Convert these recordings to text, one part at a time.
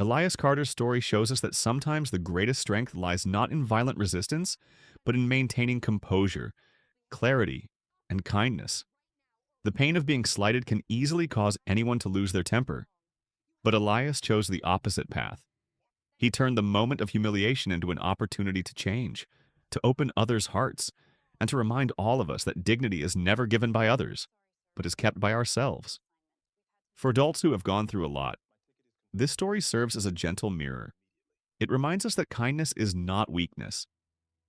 Elias Carter's story shows us that sometimes the greatest strength lies not in violent resistance, but in maintaining composure, clarity, and kindness. The pain of being slighted can easily cause anyone to lose their temper, but Elias chose the opposite path. He turned the moment of humiliation into an opportunity to change, to open others' hearts, and to remind all of us that dignity is never given by others, but is kept by ourselves. For adults who have gone through a lot, this story serves as a gentle mirror. It reminds us that kindness is not weakness,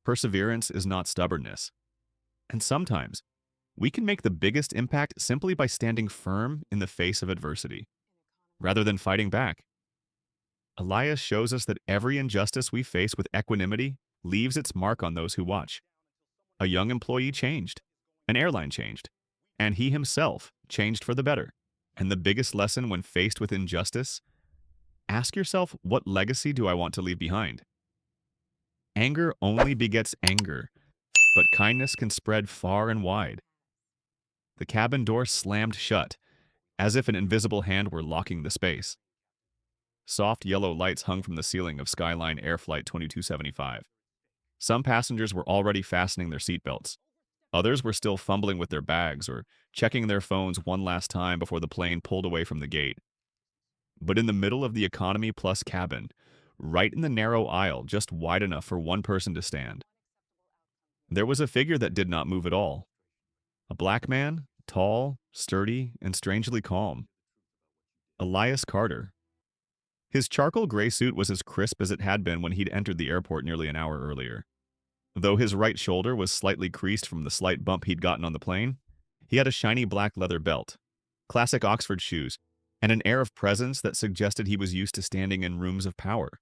perseverance is not stubbornness, and sometimes we can make the biggest impact simply by standing firm in the face of adversity, rather than fighting back. Elias shows us that every injustice we face with equanimity leaves its mark on those who watch. A young employee changed, an airline changed, and he himself changed for the better. And the biggest lesson when faced with injustice: ask yourself, what legacy do I want to leave behind? Anger only begets anger, but kindness can spread far and wide. The cabin door slammed shut, as if an invisible hand were locking the space. Soft yellow lights hung from the ceiling of Skyline Air Flight 2275. Some passengers were already fastening their seatbelts. Others were still fumbling with their bags or checking their phones one last time before the plane pulled away from the gate. But in the middle of the economy plus cabin, right in the narrow aisle just wide enough for one person to stand, there was a figure that did not move at all. A black man, tall, sturdy, and strangely calm. Elias Carter. His charcoal gray suit was as crisp as it had been when he'd entered the airport nearly an hour earlier. Though his right shoulder was slightly creased from the slight bump he'd gotten on the plane, he had a shiny black leather belt, classic Oxford shoes, and an air of presence that suggested he was used to standing in rooms of power.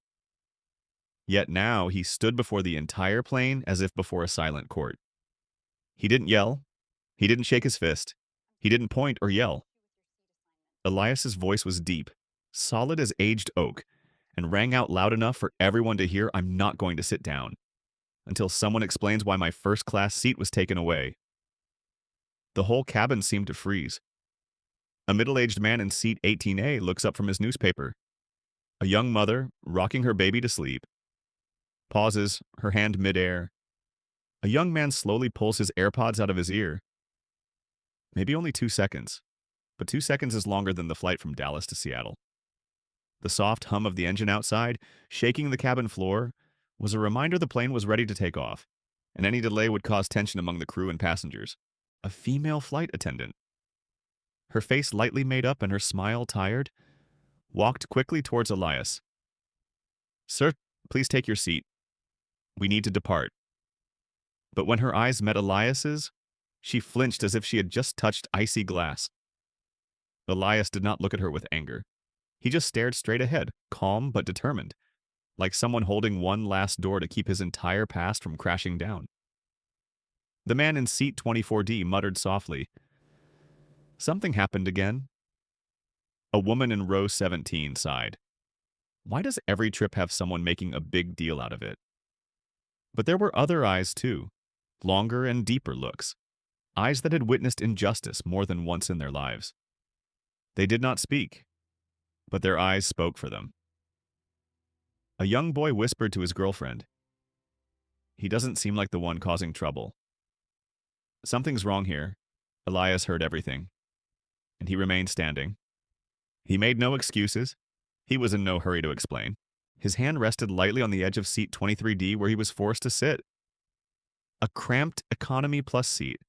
Yet now he stood before the entire plane as if before a silent court. He didn't yell. He didn't shake his fist. He didn't point or yell. Elias's voice was deep, solid as aged oak, and rang out loud enough for everyone to hear, "I'm not going to sit down until someone explains why my first-class seat was taken away." The whole cabin seemed to freeze. A middle-aged man in seat 18A looks up from his newspaper. A young mother, rocking her baby to sleep, pauses, her hand midair. A young man slowly pulls his AirPods out of his ear. Maybe only 2 seconds, but 2 seconds is longer than the flight from Dallas to Seattle. The soft hum of the engine outside, shaking the cabin floor, was a reminder the plane was ready to take off, and any delay would cause tension among the crew and passengers. A female flight attendant, her face lightly made up and her smile tired, walked quickly towards Elias. "Sir, please take your seat. We need to depart." But when her eyes met Elias's, she flinched as if she had just touched icy glass. Elias did not look at her with anger. He just stared straight ahead, calm but determined, like someone holding one last door to keep his entire past from crashing down. The man in seat 24D muttered softly. Something happened again. A woman in row 17 sighed. Why does every trip have someone making a big deal out of it? But there were other eyes too, longer and deeper looks, eyes that had witnessed injustice more than once in their lives. They did not speak, but their eyes spoke for them. A young boy whispered to his girlfriend, "He doesn't seem like the one causing trouble." "Something's wrong here." Elias heard everything, and he remained standing. He made no excuses. He was in no hurry to explain. His hand rested lightly on the edge of seat 23D where he was forced to sit. A cramped economy plus seat,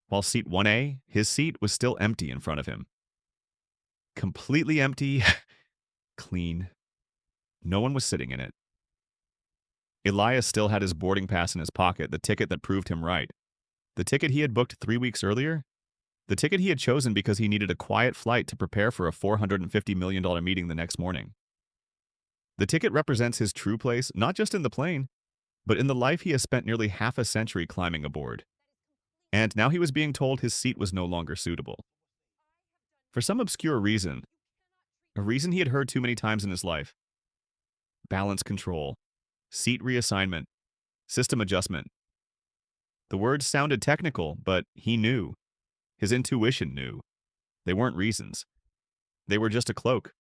while seat 1A, his seat, was still empty in front of him. Completely empty, clean. No one was sitting in it. Elias still had his boarding pass in his pocket, the ticket that proved him right. The ticket he had booked 3 weeks earlier? The ticket he had chosen because he needed a quiet flight to prepare for a $450 million meeting the next morning. The ticket represents his true place, not just in the plane, but in the life he has spent nearly half a century climbing aboard. And now he was being told his seat was no longer suitable. For some obscure reason, a reason he had heard too many times in his life. Balance control, seat reassignment, system adjustment. The words sounded technical, but he knew. His intuition knew. They weren't reasons. They were just a cloak.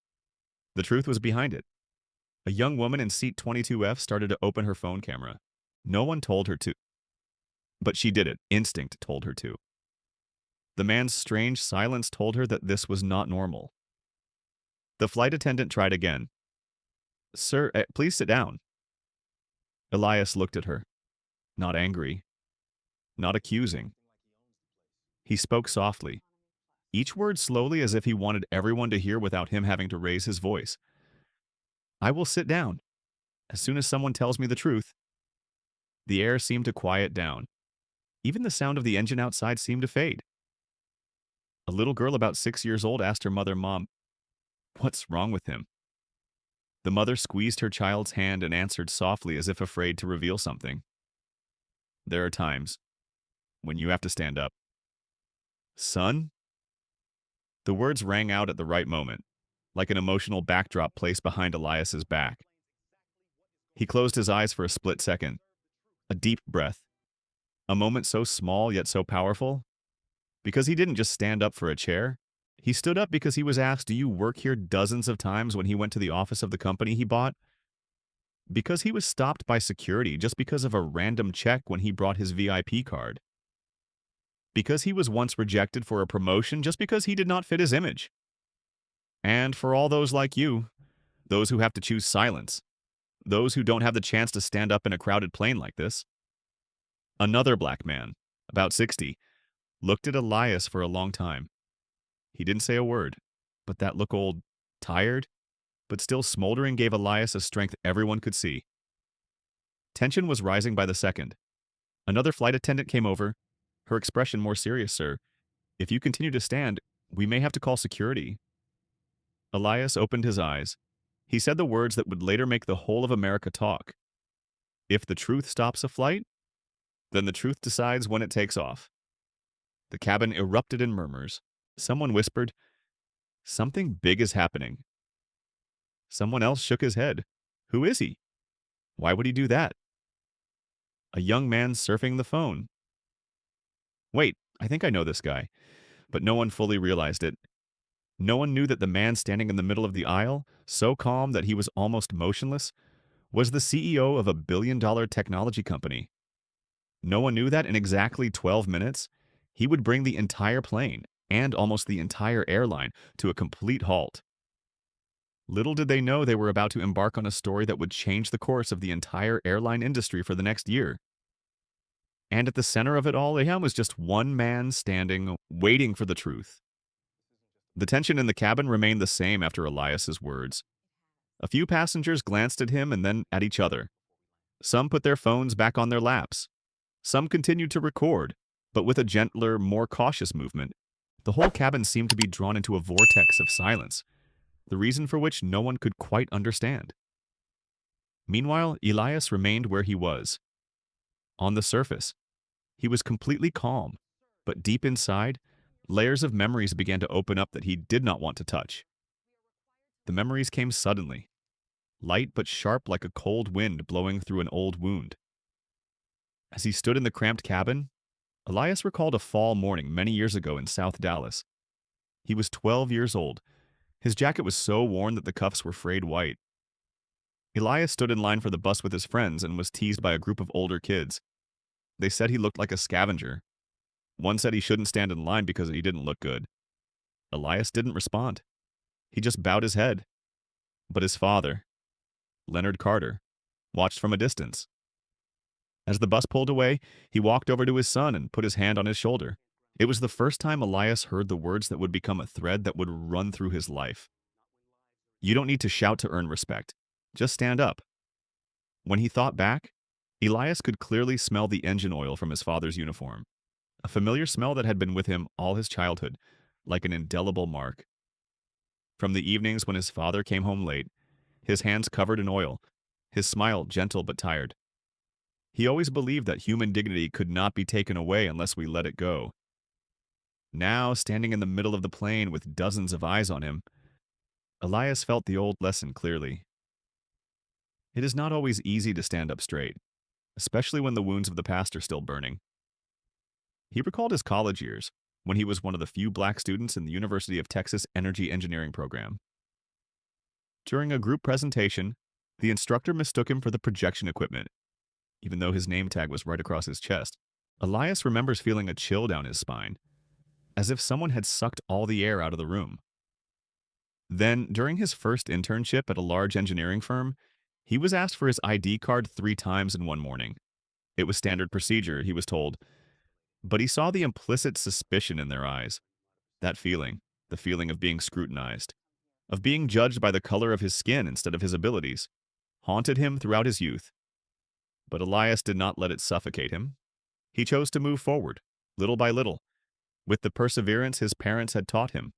The truth was behind it. A young woman in seat 22F started to open her phone camera. No one told her to, but she did it. Instinct told her to. The man's strange silence told her that this was not normal. The flight attendant tried again. Sir, please sit down. Elias looked at her. Not angry. Not accusing. He spoke softly, each word slowly as if he wanted everyone to hear without him having to raise his voice. I will sit down. As soon as someone tells me the truth. The air seemed to quiet down. Even the sound of the engine outside seemed to fade. A little girl about 6 years old asked her mother, Mom, what's wrong with him? The mother squeezed her child's hand and answered softly as if afraid to reveal something. There are times when you have to stand up. Son? The words rang out at the right moment, like an emotional backdrop placed behind Elias's back. He closed his eyes for a split second. A deep breath. A moment so small yet so powerful. Because he didn't just stand up for a chair. He stood up because he was asked, do you work here dozens of times when he went to the office of the company he bought? Because he was stopped by security just because of a random check when he brought his VIP card. Because he was once rejected for a promotion just because he did not fit his image. And for all those like you, those who have to choose silence, those who don't have the chance to stand up in a crowded plane like this. Another black man, about 60, looked at Elias for a long time. He didn't say a word, but that look old, tired, but still smoldering gave Elias a strength everyone could see. Tension was rising by the second. Another flight attendant came over, her expression more serious, sir. If you continue to stand, we may have to call security. Elias opened his eyes. He said the words that would later make the whole of America talk. If the truth stops a flight, then the truth decides when it takes off. The cabin erupted in murmurs. Someone whispered, something big is happening. Someone else shook his head. Who is he? Why would he do that? A young man surfing the phone. Wait, I think I know this guy. But no one fully realized it. No one knew that the man standing in the middle of the aisle, so calm that he was almost motionless, was the CEO of a billion-dollar technology company. No one knew that in exactly 12 minutes, he would bring the entire plane and almost the entire airline to a complete halt. Little did they know they were about to embark on a story that would change the course of the entire airline industry for the next year. And at the center of it all, was just one man standing, waiting for the truth. The tension in the cabin remained the same after Elias's words. A few passengers glanced at him and then at each other. Some put their phones back on their laps. Some continued to record, but with a gentler, more cautious movement. The whole cabin seemed to be drawn into a vortex of silence, the reason for which no one could quite understand. Meanwhile, Elias remained where he was. On the surface, he was completely calm, but deep inside, layers of memories began to open up that he did not want to touch. The memories came suddenly, light but sharp like a cold wind blowing through an old wound. As he stood in the cramped cabin, Elias recalled a fall morning many years ago in South Dallas. He was 12 years old. His jacket was so worn that the cuffs were frayed white. Elias stood in line for the bus with his friends and was teased by a group of older kids. They said he looked like a scavenger. One said he shouldn't stand in line because he didn't look good. Elias didn't respond. He just bowed his head. But his father, Leonard Carter, watched from a distance. As the bus pulled away, he walked over to his son and put his hand on his shoulder. It was the first time Elias heard the words that would become a thread that would run through his life. You don't need to shout to earn respect. Just stand up. When he thought back, Elias could clearly smell the engine oil from his father's uniform. A familiar smell that had been with him all his childhood, like an indelible mark. From the evenings when his father came home late, his hands covered in oil, his smile gentle but tired. He always believed that human dignity could not be taken away unless we let it go. Now, standing in the middle of the plane with dozens of eyes on him, Elias felt the old lesson clearly. It is not always easy to stand up straight, especially when the wounds of the past are still burning. He recalled his college years, when he was one of the few black students in the University of Texas Energy Engineering program. During a group presentation, The instructor mistook him for the projection equipment, even though his name tag was right across his chest. Elias remembers feeling a chill down his spine, as if someone had sucked all the air out of the room. Then, during his first internship at a large engineering firm, he was asked for his ID card 3 times in one morning. It was standard procedure, he was told, but he saw the implicit suspicion in their eyes. That feeling, the feeling of being scrutinized, of being judged by the color of his skin instead of his abilities, haunted him throughout his youth. But Elias did not let it suffocate him. He chose to move forward, little by little, with the perseverance his parents had taught him.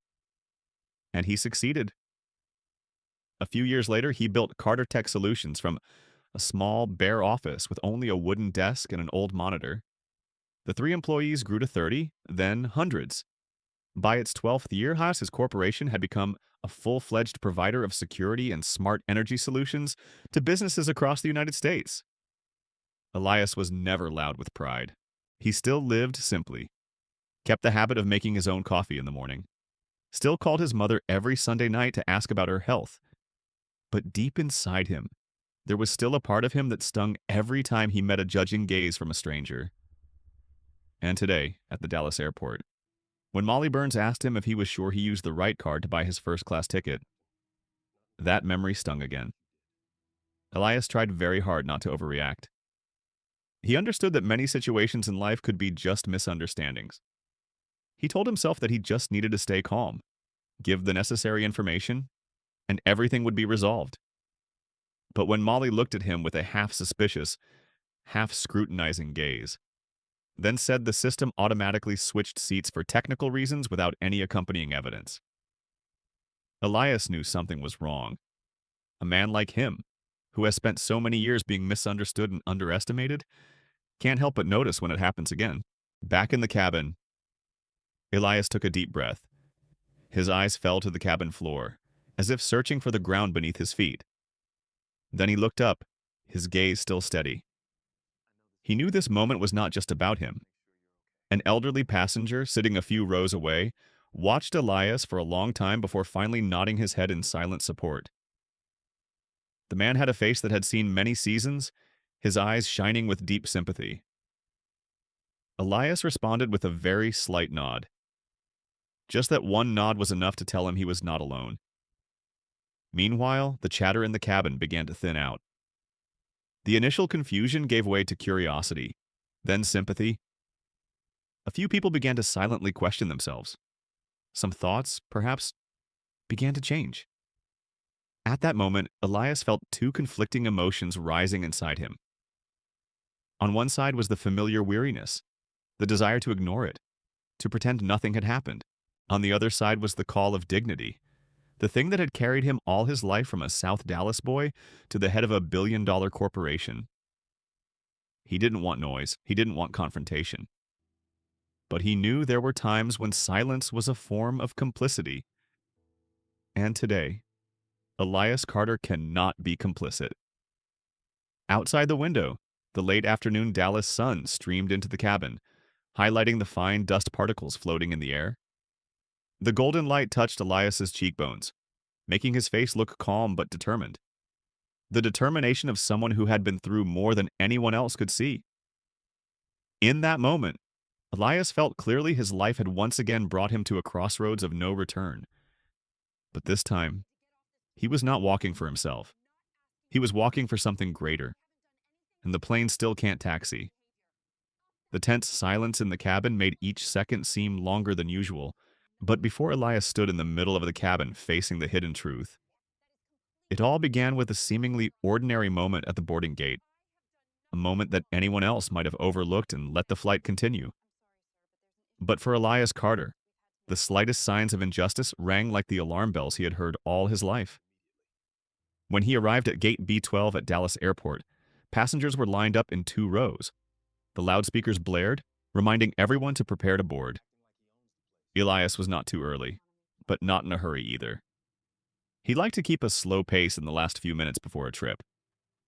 And he succeeded. A few years later, he built Carter Tech Solutions from a small, bare office with only a wooden desk and an old monitor. The 3 employees grew to 30, then hundreds. By its 12th year, his corporation had become a full-fledged provider of security and smart energy solutions to businesses across the United States. Elias was never loud with pride. He still lived simply, kept the habit of making his own coffee in the morning, still called his mother every Sunday night to ask about her health. But deep inside him, there was still a part of him that stung every time he met a judging gaze from a stranger. And today, at the Dallas airport, when Molly Burns asked him if he was sure he used the right card to buy his first-class ticket, that memory stung again. Elias tried very hard not to overreact. He understood that many situations in life could be just misunderstandings. He told himself that he just needed to stay calm, give the necessary information, and everything would be resolved. But when Molly looked at him with a half-suspicious, half-scrutinizing gaze, then said the system automatically switched seats for technical reasons without any accompanying evidence, Elias knew something was wrong. A man like him, who has spent so many years being misunderstood and underestimated, can't help but notice when it happens again. Back in the cabin, Elias took a deep breath. His eyes fell to the cabin floor, as if searching for the ground beneath his feet. Then he looked up, his gaze still steady. He knew this moment was not just about him. An elderly passenger, sitting a few rows away, watched Elias for a long time before finally nodding his head in silent support. The man had a face that had seen many seasons, his eyes shining with deep sympathy. Elias responded with a very slight nod. Just that one nod was enough to tell him he was not alone. Meanwhile, the chatter in the cabin began to thin out. The initial confusion gave way to curiosity, then sympathy. A few people began to silently question themselves. Some thoughts, perhaps, began to change. At that moment, Elias felt 2 conflicting emotions rising inside him. On one side was the familiar weariness, the desire to ignore it, to pretend nothing had happened. On the other side was the call of dignity, the thing that had carried him all his life from a South Dallas boy to the head of a billion-dollar corporation. He didn't want noise. He didn't want confrontation. But he knew there were times when silence was a form of complicity. And today, Elias Carter cannot be complicit. Outside the window, the late afternoon Dallas sun streamed into the cabin, highlighting the fine dust particles floating in the air. The golden light touched Elias's cheekbones, making his face look calm but determined. The determination of someone who had been through more than anyone else could see. In that moment, Elias felt clearly his life had once again brought him to a crossroads of no return. But this time, he was not walking for himself. He was walking for something greater. And the plane still can't taxi. The tense silence in the cabin made each second seem longer than usual. But before Elias stood in the middle of the cabin facing the hidden truth, it all began with a seemingly ordinary moment at the boarding gate. A moment that anyone else might have overlooked and let the flight continue. But for Elias Carter, the slightest signs of injustice rang like the alarm bells he had heard all his life. When he arrived at gate B12 at Dallas Airport, passengers were lined up in 2 rows. The loudspeakers blared, reminding everyone to prepare to board. Elias was not too early, but not in a hurry either. He liked to keep a slow pace in the last few minutes before a trip,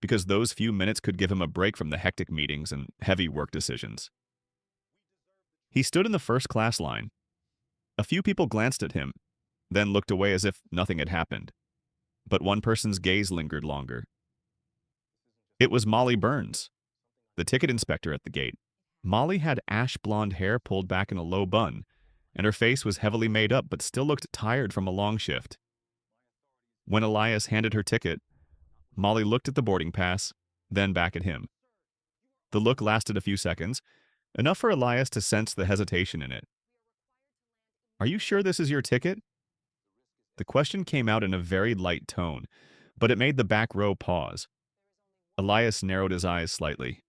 because those few minutes could give him a break from the hectic meetings and heavy work decisions. He stood in the first-class line. A few people glanced at him, then looked away as if nothing had happened. But one person's gaze lingered longer. It was Molly Burns, the ticket inspector at the gate. Molly had ash blonde hair pulled back in a low bun, and her face was heavily made up but still looked tired from a long shift. When Elias handed her ticket, Molly looked at the boarding pass, then back at him. The look lasted a few seconds, enough for Elias to sense the hesitation in it. "Are you sure this is your ticket?" The question came out in a very light tone, but it made the back row pause. Elias narrowed his eyes slightly.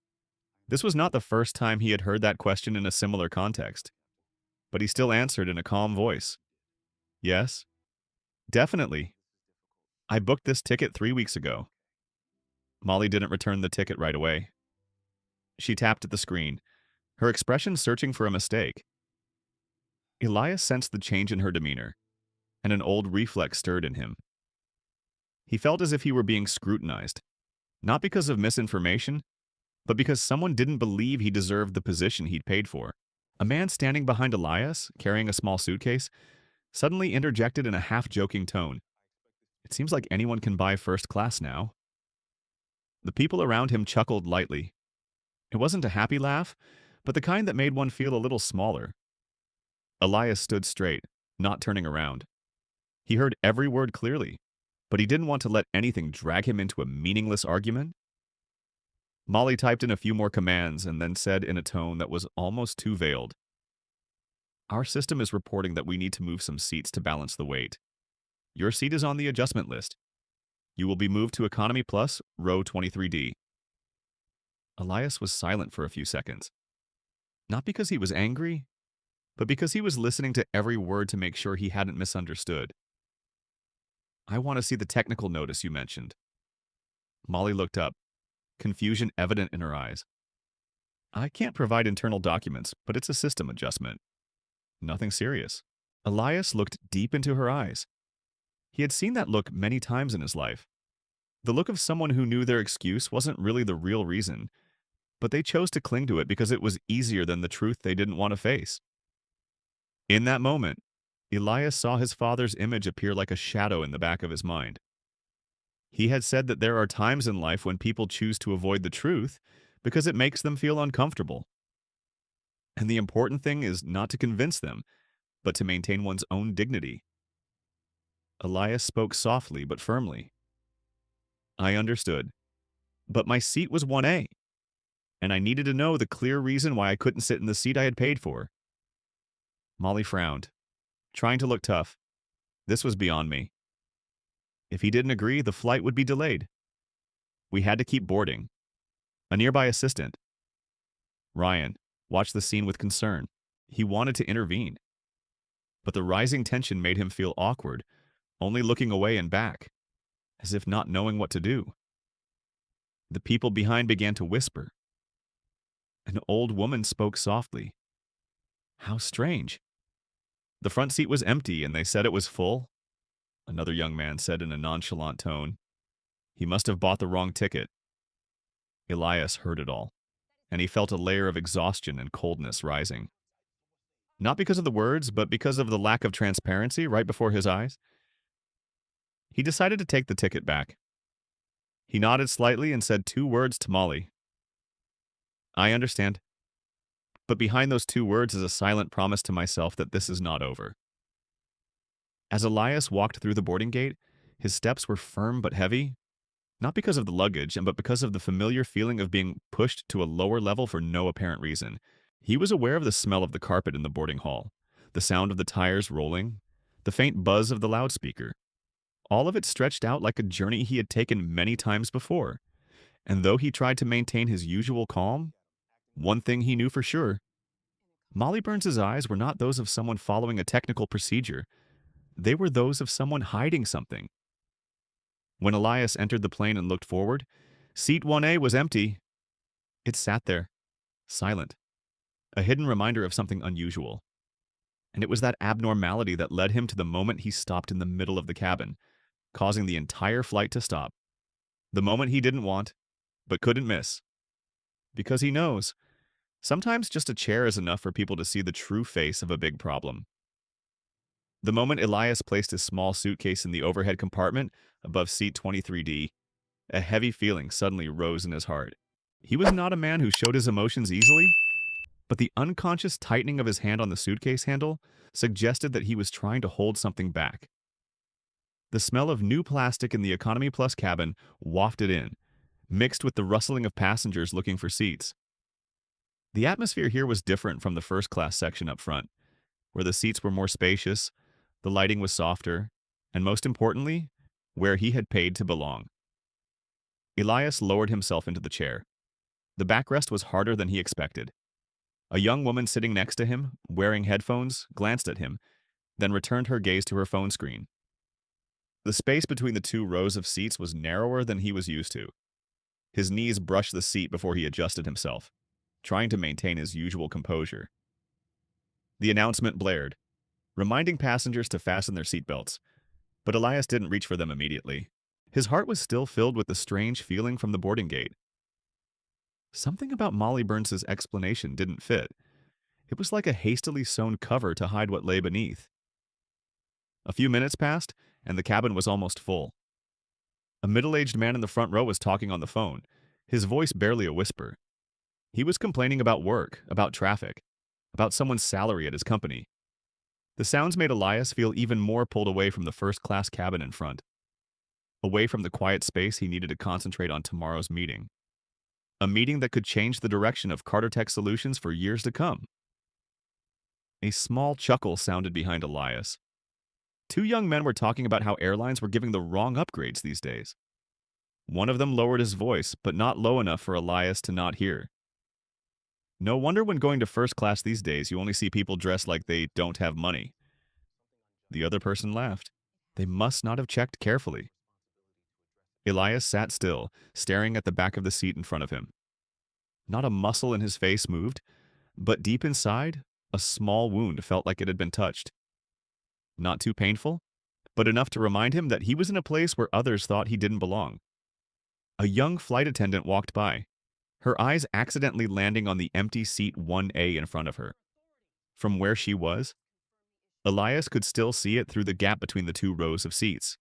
This was not the first time he had heard that question in a similar context, but he still answered in a calm voice. "Yes, definitely. I booked this ticket 3 weeks ago." Molly didn't return the ticket right away. She tapped at the screen, her expression searching for a mistake. Elias sensed the change in her demeanor, and an old reflex stirred in him. He felt as if he were being scrutinized, not because of misinformation, but because someone didn't believe he deserved the position he'd paid for. A man standing behind Elias, carrying a small suitcase, suddenly interjected in a half-joking tone. "It seems like anyone can buy first class now." The people around him chuckled lightly. It wasn't a happy laugh, but the kind that made one feel a little smaller. Elias stood straight, not turning around. He heard every word clearly, but he didn't want to let anything drag him into a meaningless argument. Molly typed in a few more commands and then said in a tone that was almost too veiled, "Our system is reporting that we need to move some seats to balance the weight. Your seat is on the adjustment list. You will be moved to Economy Plus, row 23D. Elias was silent for a few seconds. Not because he was angry, but because he was listening to every word to make sure he hadn't misunderstood. "I want to see the technical notice you mentioned." Molly looked up, confusion evident in her eyes. "I can't provide internal documents, but it's a system adjustment. Nothing serious." Elias looked deep into her eyes. He had seen that look many times in his life. The look of someone who knew their excuse wasn't really the real reason, but they chose to cling to it because it was easier than the truth they didn't want to face. In that moment, Elias saw his father's image appear like a shadow in the back of his mind. He had said that there are times in life when people choose to avoid the truth because it makes them feel uncomfortable. And the important thing is not to convince them, but to maintain one's own dignity. Elias spoke softly but firmly. "I understood, but my seat was 1A, and I needed to know the clear reason why I couldn't sit in the seat I had paid for." Molly frowned, trying to look tough. This was beyond me. If he didn't agree, the flight would be delayed. We had to keep boarding. A nearby assistant, Ryan, watched the scene with concern. He wanted to intervene, but the rising tension made him feel awkward, only looking away and back, as if not knowing what to do. The people behind began to whisper. An old woman spoke softly. "How strange. The front seat was empty and they said it was full," another young man said in a nonchalant tone. "He must have bought the wrong ticket." Elias heard it all, and he felt a layer of exhaustion and coldness rising. Not because of the words, but because of the lack of transparency right before his eyes. He decided to take the ticket back. He nodded slightly and said 2 words to Molly. "I understand." But behind those 2 words is a silent promise to myself that this is not over. As Elias walked through the boarding gate, his steps were firm but heavy, not because of the luggage, but because of the familiar feeling of being pushed to a lower level for no apparent reason. He was aware of the smell of the carpet in the boarding hall, the sound of the tires rolling, the faint buzz of the loudspeaker. All of it stretched out like a journey he had taken many times before. And though he tried to maintain his usual calm, one thing he knew for sure. Molly Burns' eyes were not those of someone following a technical procedure. They were those of someone hiding something. When Elias entered the plane and looked forward, seat 1A was empty. It sat there, silent, a hidden reminder of something unusual. And it was that abnormality that led him to the moment he stopped in the middle of the cabin, causing the entire flight to stop. The moment he didn't want, but couldn't miss. Because he knows, sometimes just a chair is enough for people to see the true face of a big problem. The moment Elias placed his small suitcase in the overhead compartment above seat 23D, A heavy feeling suddenly rose in his heart. He was not a man who showed his emotions easily, but the unconscious tightening of his hand on the suitcase handle suggested that he was trying to hold something back. The smell of new plastic in the Economy Plus cabin wafted in, mixed with the rustling of passengers looking for seats. The atmosphere here was different from the first class section up front, where the seats were more spacious, the lighting was softer, and most importantly, where he had paid to belong. Elias lowered himself into the chair. The backrest was harder than he expected. A young woman sitting next to him, wearing headphones, glanced at him, then returned her gaze to her phone screen. The space between the two rows of seats was narrower than he was used to. His knees brushed the seat before he adjusted himself, trying to maintain his usual composure. The announcement blared, reminding passengers to fasten their seatbelts, but Elias didn't reach for them immediately. His heart was still filled with the strange feeling from the boarding gate. Something about Molly Burns's explanation didn't fit. It was like a hastily sewn cover to hide what lay beneath. A few minutes passed, and the cabin was almost full. A middle-aged man in the front row was talking on the phone, his voice barely a whisper. He was complaining about work, about traffic, about someone's salary at his company. The sounds made Elias feel even more pulled away from the first-class cabin in front, away from the quiet space he needed to concentrate on tomorrow's meeting. A meeting that could change the direction of Carter Tech Solutions for years to come. A small chuckle sounded behind Elias. Two young men were talking about how airlines were giving the wrong upgrades these days. One of them lowered his voice, but not low enough for Elias to not hear. No wonder when going to first class these days, you only see people dressed like they don't have money. The other person laughed. They must not have checked carefully. Elias sat still, staring at the back of the seat in front of him. Not a muscle in his face moved, but deep inside, a small wound felt like it had been touched. Not too painful, but enough to remind him that he was in a place where others thought he didn't belong. A young flight attendant walked by, her eyes accidentally landing on the empty seat 1A in front of her. From where she was, Elias could still see it through the gap between the two rows of seats.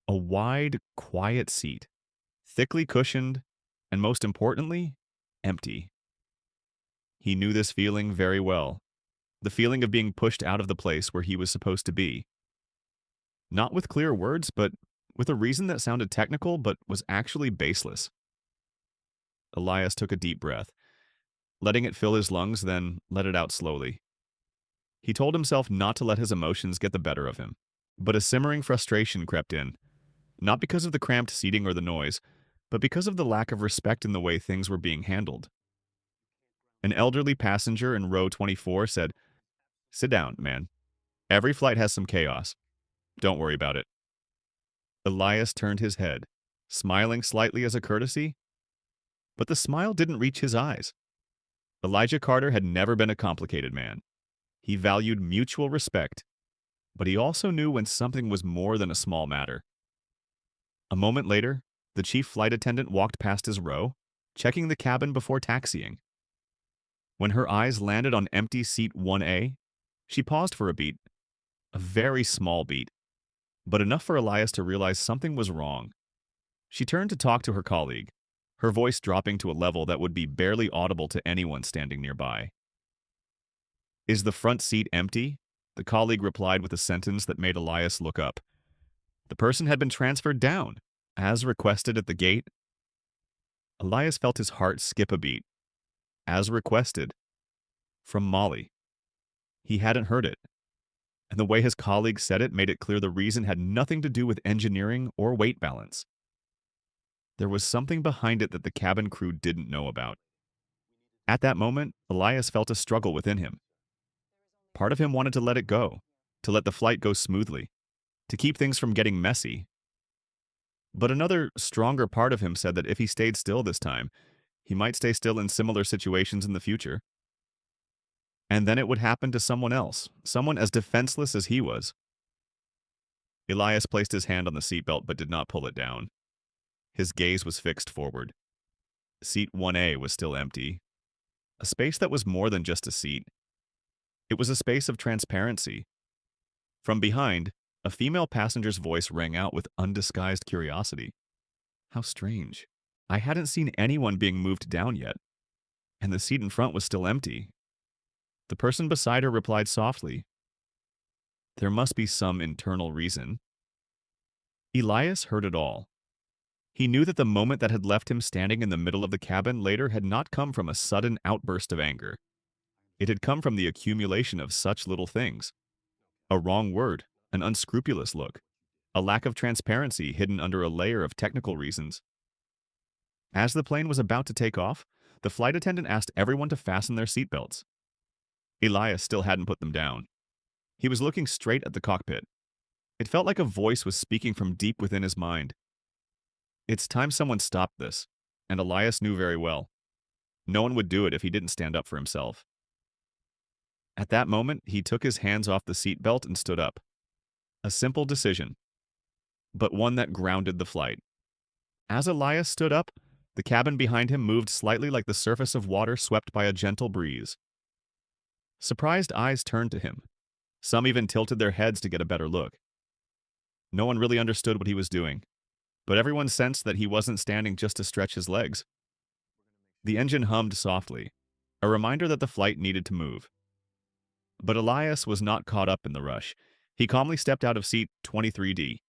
A wide, quiet seat, thickly cushioned, and most importantly, empty. He knew this feeling very well, the feeling of being pushed out of the place where he was supposed to be. Not with clear words, but with a reason that sounded technical but was actually baseless. Elias took a deep breath, letting it fill his lungs, then let it out slowly. He told himself not to let his emotions get the better of him, but a simmering frustration crept in, not because of the cramped seating or the noise, but because of the lack of respect in the way things were being handled. An elderly passenger in row 24 said, "Sit down, man. Every flight has some chaos. Don't worry about it." Elias turned his head, smiling slightly as a courtesy, but the smile didn't reach his eyes. Elijah Carter had never been a complicated man. He valued mutual respect, but he also knew when something was more than a small matter. A moment later, the chief flight attendant walked past his row, checking the cabin before taxiing. When her eyes landed on empty seat 1A, she paused for a beat, a very small beat, but enough for Elias to realize something was wrong. She turned to talk to her colleague, her voice dropping to a level that would be barely audible to anyone standing nearby. "Is the front seat empty?" The colleague replied with a sentence that made Elias look up. The person had been transferred down, as requested at the gate. Elias felt his heart skip a beat. As requested. From Molly. He hadn't heard it, and the way his colleague said it made it clear the reason had nothing to do with engineering or weight balance. There was something behind it that the cabin crew didn't know about. At that moment, Elias felt a struggle within him. Part of him wanted to let it go, to let the flight go smoothly, to keep things from getting messy. But another, stronger part of him said that if he stayed still this time, he might stay still in similar situations in the future. And then it would happen to someone else, someone as defenseless as he was. Elias placed his hand on the seatbelt but did not pull it down. His gaze was fixed forward. Seat 1A was still empty. A space that was more than just a seat. It was a space of transparency. From behind, a female passenger's voice rang out with undisguised curiosity. How strange. I hadn't seen anyone being moved down yet, and the seat in front was still empty. The person beside her replied softly, "There must be some internal reason." Elias heard it all. He knew that the moment that had left him standing in the middle of the cabin later had not come from a sudden outburst of anger. It had come from the accumulation of such little things. A wrong word, an unscrupulous look, a lack of transparency hidden under a layer of technical reasons. As the plane was about to take off, the flight attendant asked everyone to fasten their seatbelts. Elias still hadn't put them down. He was looking straight at the cockpit. It felt like a voice was speaking from deep within his mind. It's time someone stopped this, and Elias knew very well. No one would do it if he didn't stand up for himself. At that moment, he took his hands off the seatbelt and stood up. A simple decision, but one that grounded the flight. As Elias stood up, the cabin behind him moved slightly like the surface of water swept by a gentle breeze. Surprised eyes turned to him. Some even tilted their heads to get a better look. No one really understood what he was doing, but everyone sensed that he wasn't standing just to stretch his legs. The engine hummed softly, a reminder that the flight needed to move. But Elias was not caught up in the rush. He calmly stepped out of seat 23D,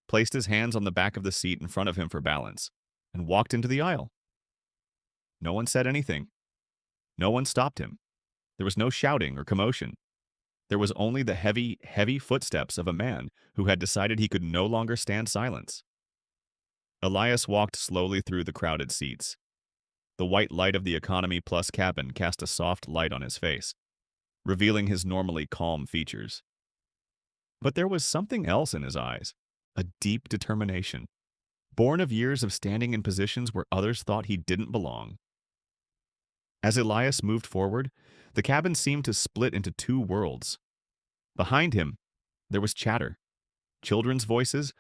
placed his hands on the back of the seat in front of him for balance, and walked into the aisle. No one said anything. No one stopped him. There was no shouting or commotion. There was only the heavy, heavy footsteps of a man who had decided he could no longer stand silence. Elias walked slowly through the crowded seats. The white light of the Economy Plus cabin cast a soft light on his face, revealing his normally calm features. But there was something else in his eyes, a deep determination, born of years of standing in positions where others thought he didn't belong. As Elias moved forward, the cabin seemed to split into two worlds. Behind him, there was chatter, children's voices,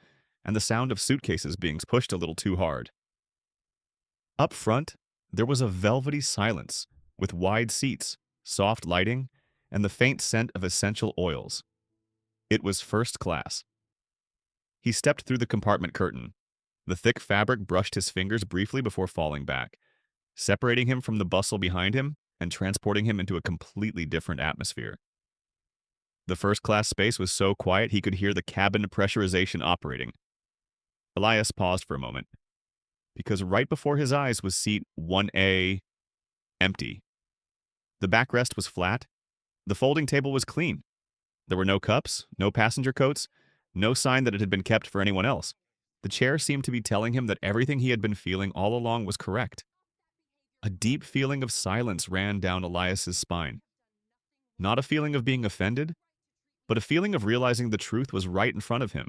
and the sound of suitcases being pushed a little too hard. Up front, there was a velvety silence, with wide seats, soft lighting, and the faint scent of essential oils. It was first class. He stepped through the compartment curtain. The thick fabric brushed his fingers briefly before falling back, separating him from the bustle behind him and transporting him into a completely different atmosphere. The first-class space was so quiet he could hear the cabin pressurization operating. Elias paused for a moment, because right before his eyes was seat 1A, empty. The backrest was flat. The folding table was clean. There were no cups, no passenger coats, no sign that it had been kept for anyone else. The chair seemed to be telling him that everything he had been feeling all along was correct. A deep feeling of silence ran down Elias's spine. Not a feeling of being offended, but a feeling of realizing the truth was right in front of him,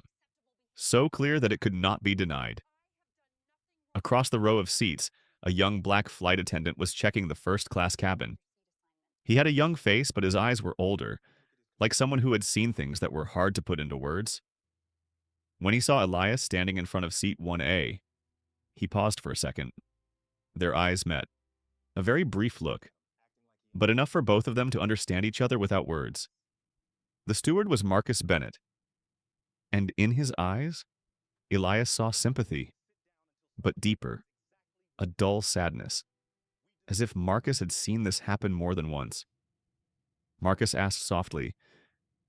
so clear that it could not be denied. Across the row of seats, a young black flight attendant was checking the first-class cabin. He had a young face, but his eyes were older, like someone who had seen things that were hard to put into words. When he saw Elias standing in front of seat 1A, he paused for a second. Their eyes met. A very brief look, but enough for both of them to understand each other without words. The steward was Marcus Bennett, and in his eyes, Elias saw sympathy, but deeper, a dull sadness, as if Marcus had seen this happen more than once. Marcus asked softly,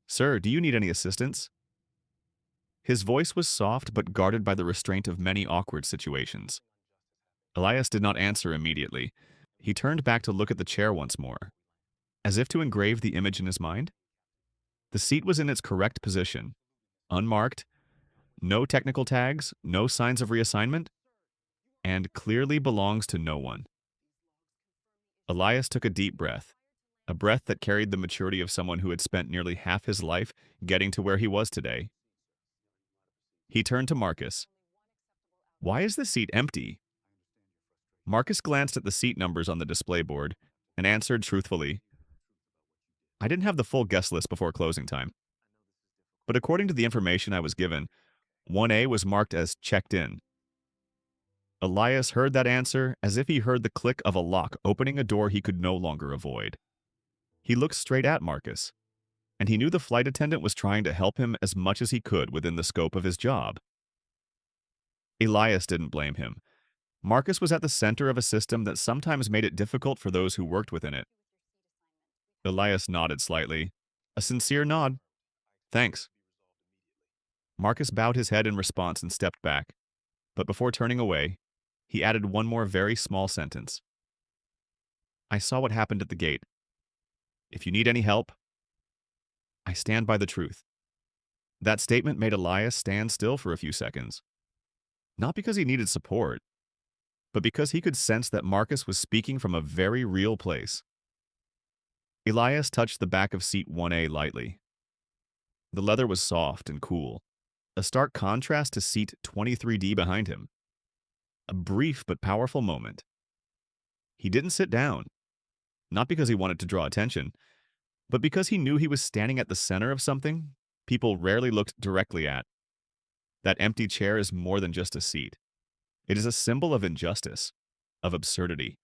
"Sir, do you need any assistance?" His voice was soft but guarded by the restraint of many awkward situations. Elias did not answer immediately. He turned back to look at the chair once more, as if to engrave the image in his mind. The seat was in its correct position, unmarked, no technical tags, no signs of reassignment, and clearly belongs to no one. Elias took a deep breath, a breath that carried the maturity of someone who had spent nearly half his life getting to where he was today. He turned to Marcus. "Why is the seat empty?" Marcus glanced at the seat numbers on the display board and answered truthfully, "I didn't have the full guest list before closing time. But according to the information I was given, 1A was marked as checked in." Elias heard that answer as if he heard the click of a lock opening a door he could no longer avoid. He looked straight at Marcus, and he knew the flight attendant was trying to help him as much as he could within the scope of his job. Elias didn't blame him. Marcus was at the center of a system that sometimes made it difficult for those who worked within it. Elias nodded slightly. A sincere nod. Thanks. Marcus bowed his head in response and stepped back. But before turning away, he added one more very small sentence. I saw what happened at the gate. If you need any help, I stand by the truth. That statement made Elias stand still for a few seconds. Not because he needed support, but because he could sense that Marcus was speaking from a very real place. Elias touched the back of seat 1A lightly. The leather was soft and cool, a stark contrast to seat 23D behind him. A brief but powerful moment. He didn't sit down, not because he wanted to draw attention, but because he knew he was standing at the center of something people rarely looked directly at. That empty chair is more than just a seat. It is a symbol of injustice, of absurdity,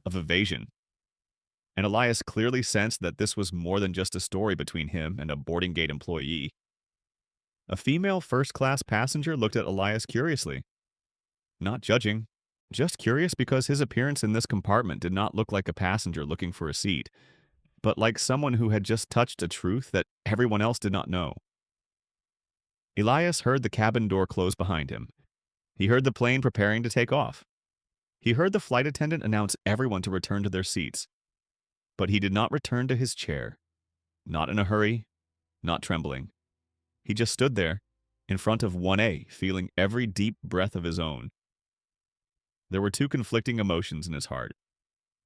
of evasion. And Elias clearly sensed that this was more than just a story between him and a boarding gate employee. A female first-class passenger looked at Elias curiously. Not judging, just curious because his appearance in this compartment did not look like a passenger looking for a seat, but like someone who had just touched a truth that everyone else did not know. Elias heard the cabin door close behind him. He heard the plane preparing to take off. He heard the flight attendant announce everyone to return to their seats. But he did not return to his chair. Not in a hurry, not trembling. He just stood there, in front of 1A, feeling every deep breath of his own. There were two conflicting emotions in his heart.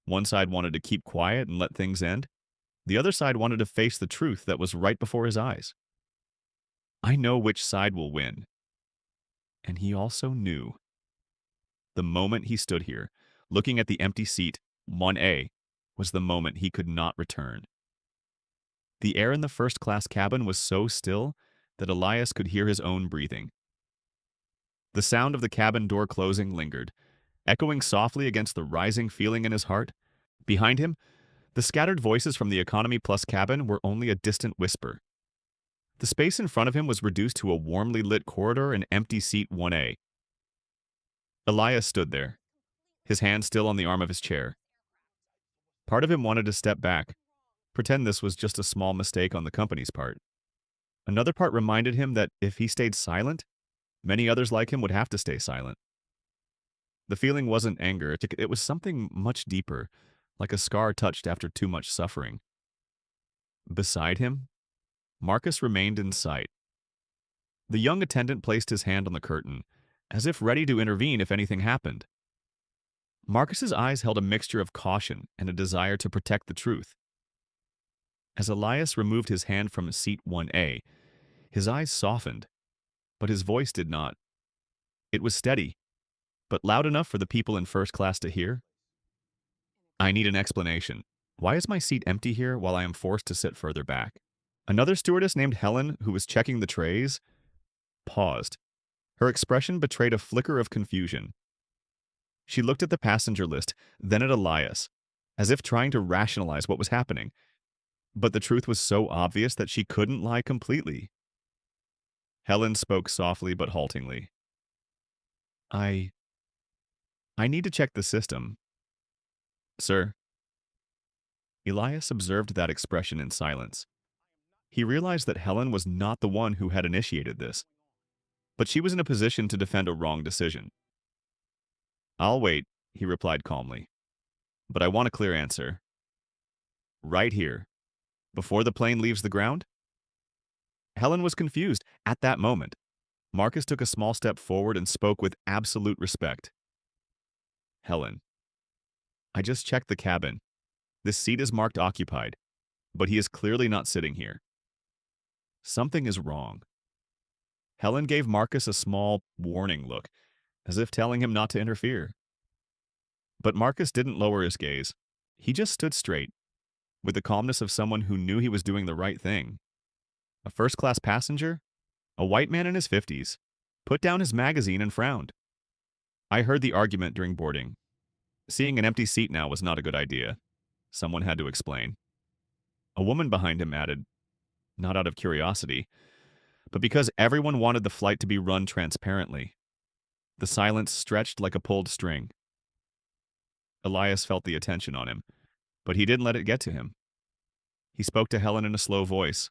One side wanted to keep quiet and let things end. The other side wanted to face the truth that was right before his eyes. I know which side will win. And he also knew. The moment he stood here, looking at the empty seat, 1A, was the moment he could not return. The air in the first-class cabin was so still that Elias could hear his own breathing. The sound of the cabin door closing lingered, echoing softly against the rising feeling in his heart. Behind him, the scattered voices from the Economy Plus cabin were only a distant whisper. The space in front of him was reduced to a warmly lit corridor and empty seat 1A. Elias stood there, his hand still on the arm of his chair. Part of him wanted to step back, pretend this was just a small mistake on the company's part. Another part reminded him that if he stayed silent, many others like him would have to stay silent. The feeling wasn't anger, it was something much deeper, like a scar touched after too much suffering. Beside him, Marcus remained in sight. The young attendant placed his hand on the curtain, as if ready to intervene if anything happened. Marcus's eyes held a mixture of caution and a desire to protect the truth. As Elias removed his hand from seat 1A, his eyes softened, but his voice did not. It was steady, but loud enough for the people in first class to hear. I need an explanation. Why is my seat empty here while I am forced to sit further back? Another stewardess named Helen, who was checking the trays, paused. Her expression betrayed a flicker of confusion. She looked at the passenger list, then at Elias, as if trying to rationalize what was happening. But the truth was so obvious that she couldn't lie completely. Helen spoke softly but haltingly. I need to check the system. Sir. Elias observed that expression in silence. He realized that Helen was not the one who had initiated this, but she was in a position to defend a wrong decision. I'll wait, he replied calmly. But I want a clear answer. Right here, before the plane leaves the ground? Helen was confused at that moment. Marcus took a small step forward and spoke with absolute respect. Helen, I just checked the cabin. This seat is marked occupied, but he is clearly not sitting here. Something is wrong. Helen gave Marcus a small, warning look, as if telling him not to interfere. But Marcus didn't lower his gaze. He just stood straight, with the calmness of someone who knew he was doing the right thing. A first-class passenger, a white man in his 50s, put down his magazine and frowned. I heard the argument during boarding. Seeing an empty seat now was not a good idea. Someone had to explain. A woman behind him added, not out of curiosity, but because everyone wanted the flight to be run transparently. The silence stretched like a pulled string. Elias felt the attention on him, but he didn't let it get to him. He spoke to Helen in a slow voice.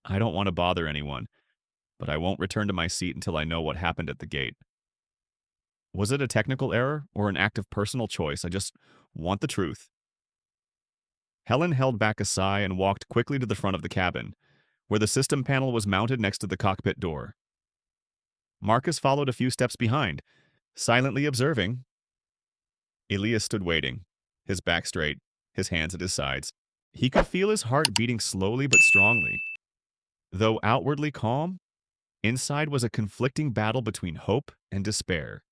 I don't want to bother anyone, but I won't return to my seat until I know what happened at the gate. Was it a technical error or an act of personal choice? I just want the truth. Helen held back a sigh and walked quickly to the front of the cabin, where the system panel was mounted next to the cockpit door. Marcus followed a few steps behind, silently observing. Elias stood waiting, his back straight, his hands at his sides. He could feel his heart beating slowly but strongly. Though outwardly calm, inside was a conflicting battle between hope and despair.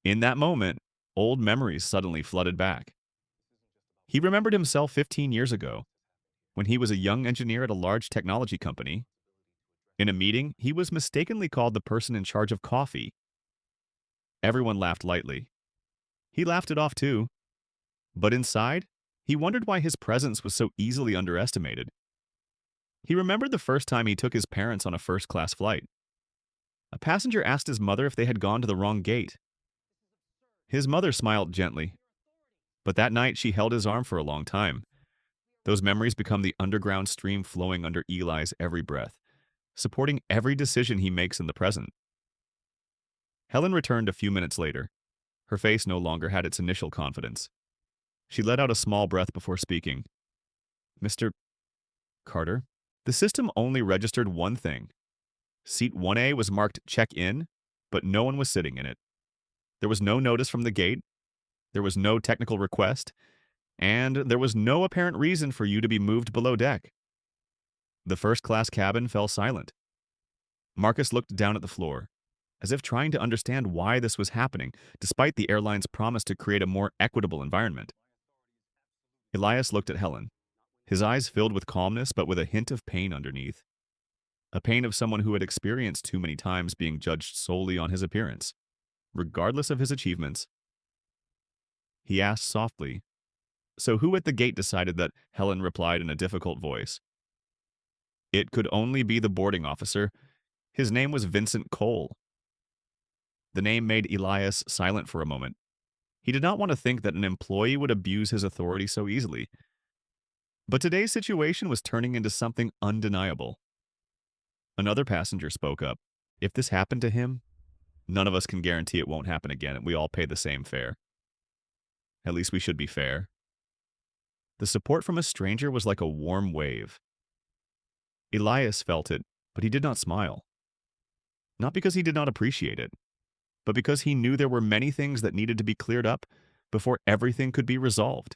In that moment, old memories suddenly flooded back. He remembered himself 15 years ago, when he was a young engineer at a large technology company. In a meeting, he was mistakenly called the person in charge of coffee. Everyone laughed lightly. He laughed it off too. But inside, he wondered why his presence was so easily underestimated. He remembered the first time he took his parents on a first-class flight. A passenger asked his mother if they had gone to the wrong gate. His mother smiled gently, but that night she held his arm for a long time. Those memories become the underground stream flowing under Eli's every breath, supporting every decision he makes in the present. Helen returned a few minutes later. Her face no longer had its initial confidence. She let out a small breath before speaking. Mr. Carter, the system only registered one thing. Seat 1A was marked check-in, but no one was sitting in it. There was no notice from the gate, there was no technical request, and there was no apparent reason for you to be moved below deck. The first-class cabin fell silent. Marcus looked down at the floor, as if trying to understand why this was happening, despite the airline's promise to create a more equitable environment. Elias looked at Helen, his eyes filled with calmness but with a hint of pain underneath. A pain of someone who had experienced too many times being judged solely on his appearance, regardless of his achievements. He asked softly, "So who at the gate decided that?" Helen replied in a difficult voice. It could only be the boarding officer. His name was Vincent Cole. The name made Elias silent for a moment. He did not want to think that an employee would abuse his authority so easily. But today's situation was turning into something undeniable. Another passenger spoke up. If this happened to him, none of us can guarantee it won't happen again, and we all pay the same fare. At least we should be fair. The support from a stranger was like a warm wave. Elias felt it, but he did not smile. Not because he did not appreciate it, but because he knew there were many things that needed to be cleared up before everything could be resolved.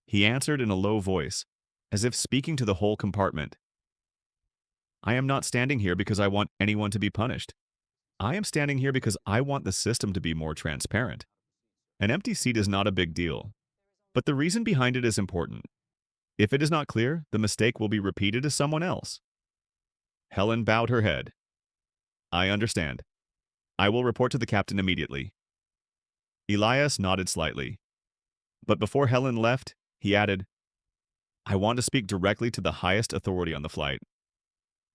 He answered in a low voice, as if speaking to the whole compartment. I am not standing here because I want anyone to be punished. I am standing here because I want the system to be more transparent. An empty seat is not a big deal, but the reason behind it is important. If it is not clear, the mistake will be repeated to someone else. Helen bowed her head. I understand. I will report to the captain immediately. Elias nodded slightly. But before Helen left, he added, I want to speak directly to the highest authority on the flight.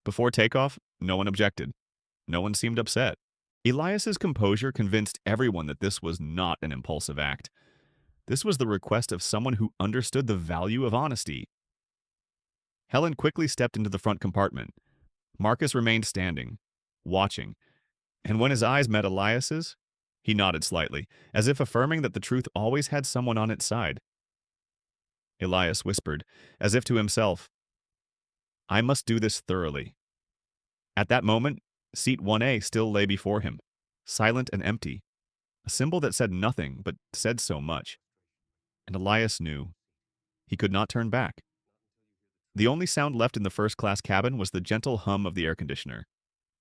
Before takeoff, no one objected. No one seemed upset. Elias's composure convinced everyone that this was not an impulsive act. This was the request of someone who understood the value of honesty. Helen quickly stepped into the front compartment. Marcus remained standing, watching, and when his eyes met Elias's, he nodded slightly, as if affirming that the truth always had someone on its side. Elias whispered, as if to himself, I must do this thoroughly. At that moment, seat 1A still lay before him, silent and empty, a symbol that said nothing but said so much. And Elias knew. He could not turn back. The only sound left in the first-class cabin was the gentle hum of the air conditioner,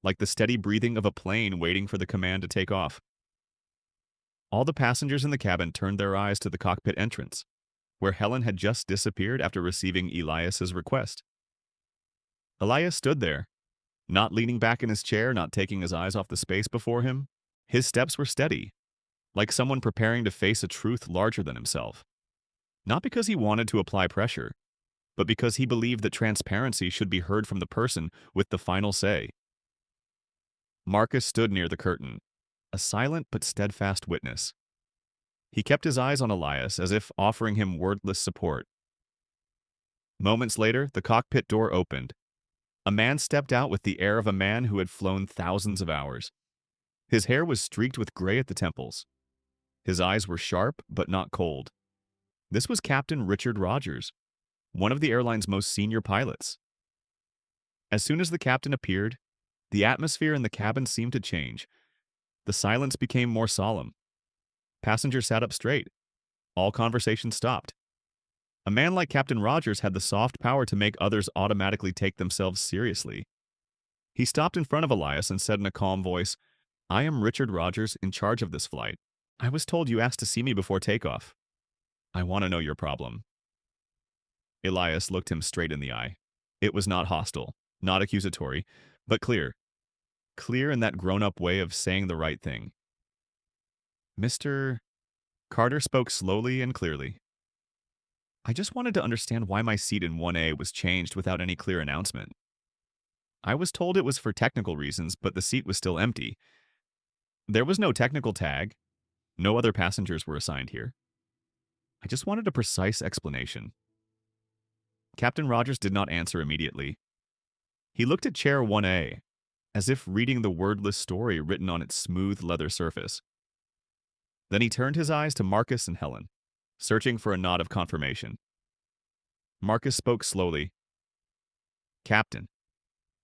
like the steady breathing of a plane waiting for the command to take off. All the passengers in the cabin turned their eyes to the cockpit entrance, where Helen had just disappeared after receiving Elias's request. Elias stood there, not leaning back in his chair, not taking his eyes off the space before him. His steps were steady, like someone preparing to face a truth larger than himself. Not because he wanted to apply pressure, but because he believed that transparency should be heard from the person with the final say. Marcus stood near the curtain, a silent but steadfast witness. He kept his eyes on Elias as if offering him wordless support. Moments later, the cockpit door opened. A man stepped out with the air of a man who had flown thousands of hours. His hair was streaked with gray at the temples. His eyes were sharp but not cold. This was Captain Richard Rogers, one of the airline's most senior pilots. As soon as the captain appeared, the atmosphere in the cabin seemed to change. The silence became more solemn. Passengers sat up straight. All conversation stopped. A man like Captain Rogers had the soft power to make others automatically take themselves seriously. He stopped in front of Elias and said in a calm voice, "I am Richard Rogers, in charge of this flight. I was told you asked to see me before takeoff. I want to know your problem." Elias looked him straight in the eye. It was not hostile, not accusatory, but clear. Clear in that grown-up way of saying the right thing. "Mr. Carter," spoke slowly and clearly. "I just wanted to understand why my seat in 1A was changed without any clear announcement. I was told it was for technical reasons, but the seat was still empty. There was no technical tag. No other passengers were assigned here. I just wanted a precise explanation." Captain Rogers did not answer immediately. He looked at chair 1A, as if reading the wordless story written on its smooth leather surface. Then he turned his eyes to Marcus and Helen, searching for a nod of confirmation. Marcus spoke slowly. "Captain,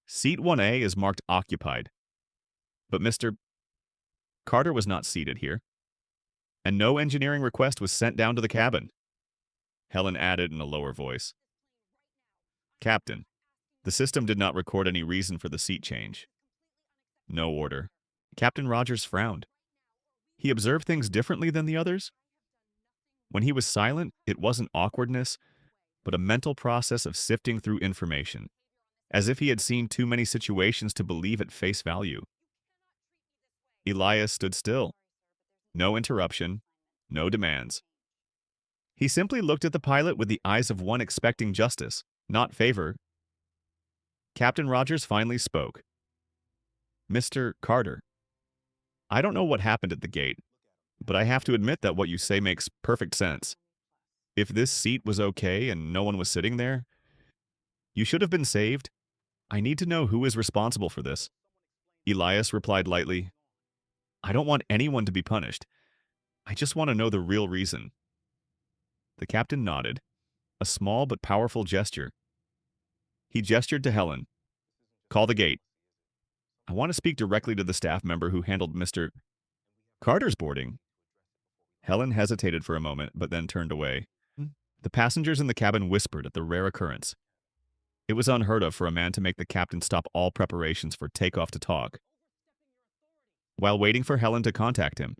seat 1A is marked occupied, but Mr. Carter was not seated here, and no engineering request was sent down to the cabin." Helen added in a lower voice, "Captain, the system did not record any reason for the seat change. No order." Captain Rogers frowned. He observed things differently than the others. When he was silent, it wasn't awkwardness, but a mental process of sifting through information, as if he had seen too many situations to believe at face value. Elias stood still. No interruption, no demands. He simply looked at the pilot with the eyes of one expecting justice, not favor. Captain Rogers finally spoke. "Mr. Carter, I don't know what happened at the gate, but I have to admit that what you say makes perfect sense. If this seat was okay and no one was sitting there, you should have been saved. I need to know who is responsible for this." Elias replied lightly, "I don't want anyone to be punished. I just want to know the real reason." The captain nodded, a small but powerful gesture. He gestured to Helen. "Call the gate. I want to speak directly to the staff member who handled Mr. Carter's boarding." Helen hesitated for a moment, but then turned away. The passengers in the cabin whispered at the rare occurrence. It was unheard of for a man to make the captain stop all preparations for takeoff to talk. While waiting for Helen to contact him,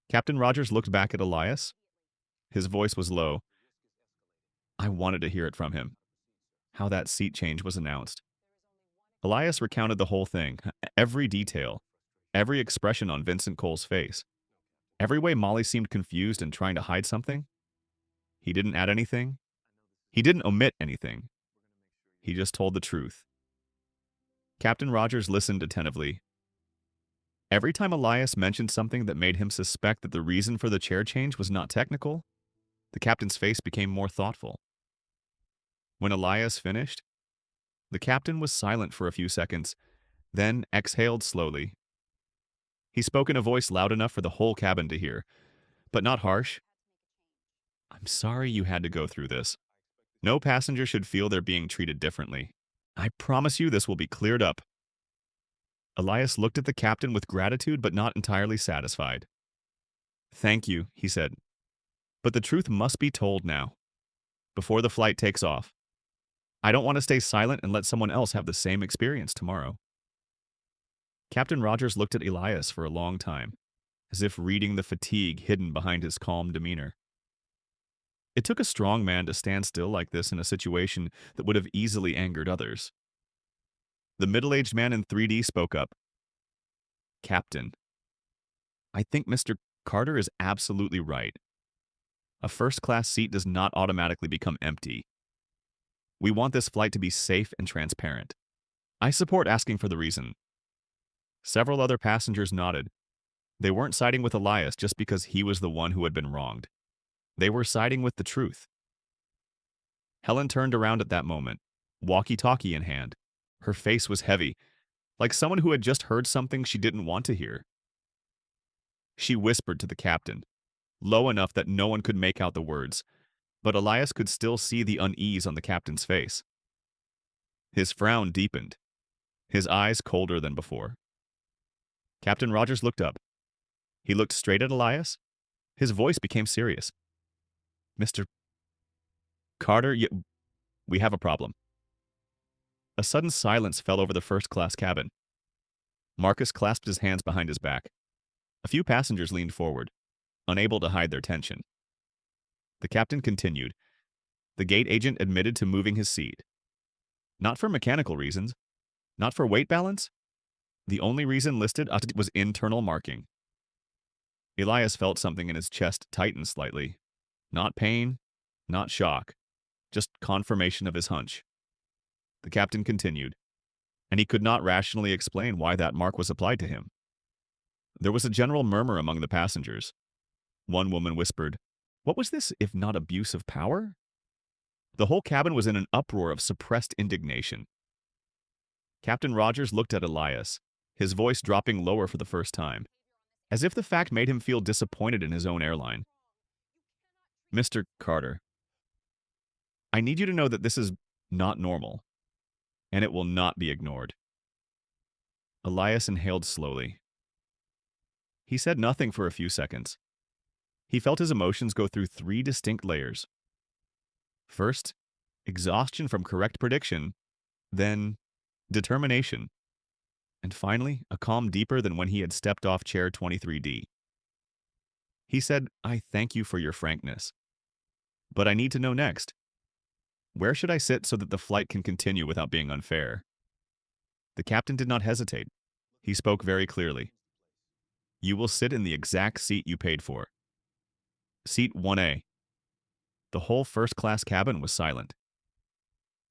Captain Rogers looked back at Elias. His voice was low. I wanted to hear it from him. How that seat change was announced. Elias recounted the whole thing, every detail, every expression on Vincent Cole's face, every way Molly seemed confused and trying to hide something. He didn't add anything. He didn't omit anything. He just told the truth. Captain Rogers listened attentively. Every time Elias mentioned something that made him suspect that the reason for the chair change was not technical, the captain's face became more thoughtful. When Elias finished, the captain was silent for a few seconds, then exhaled slowly. He spoke in a voice loud enough for the whole cabin to hear, but not harsh. I'm sorry you had to go through this. No passenger should feel they're being treated differently. I promise you this will be cleared up. Elias looked at the captain with gratitude but not entirely satisfied. Thank you, he said. But the truth must be told now, before the flight takes off. I don't want to stay silent and let someone else have the same experience tomorrow. Captain Rogers looked at Elias for a long time, as if reading the fatigue hidden behind his calm demeanor. It took a strong man to stand still like this in a situation that would have easily angered others. The middle-aged man in 3D spoke up. Captain, I think Mr. Carter is absolutely right. A first-class seat does not automatically become empty. We want this flight to be safe and transparent. I support asking for the reason. Several other passengers nodded. They weren't siding with Elias just because he was the one who had been wronged. They were siding with the truth. Helen turned around at that moment, walkie-talkie in hand. Her face was heavy, like someone who had just heard something she didn't want to hear. She whispered to the captain, low enough that no one could make out the words, but Elias could still see the unease on the captain's face. His frown deepened, his eyes colder than before. Captain Rogers looked up. He looked straight at Elias. His voice became serious. Mr. Carter, we have a problem. A sudden silence fell over the first-class cabin. Marcus clasped his hands behind his back. A few passengers leaned forward, unable to hide their tension. The captain continued. The gate agent admitted to moving his seat. Not for mechanical reasons, not for weight balance. The only reason listed was internal marking. Elias felt something in his chest tighten slightly. Not pain, not shock, just confirmation of his hunch. The captain continued, and he could not rationally explain why that mark was applied to him. There was a general murmur among the passengers. One woman whispered, "What was this, if not abuse of power?" The whole cabin was in an uproar of suppressed indignation. Captain Rogers looked at Elias, his voice dropping lower for the first time, as if the fact made him feel disappointed in his own airline. Mr. Carter, I need you to know that this is not normal, and it will not be ignored. Elias inhaled slowly. He said nothing for a few seconds. He felt his emotions go through 3 distinct layers. First, exhaustion from correct prediction, then determination, and finally, a calm deeper than when he had stepped off chair 23D. He said, "I thank you for your frankness. But I need to know next. Where should I sit so that the flight can continue without being unfair?" The captain did not hesitate. He spoke very clearly. "You will sit in the exact seat you paid for. Seat 1A. The whole first-class cabin was silent.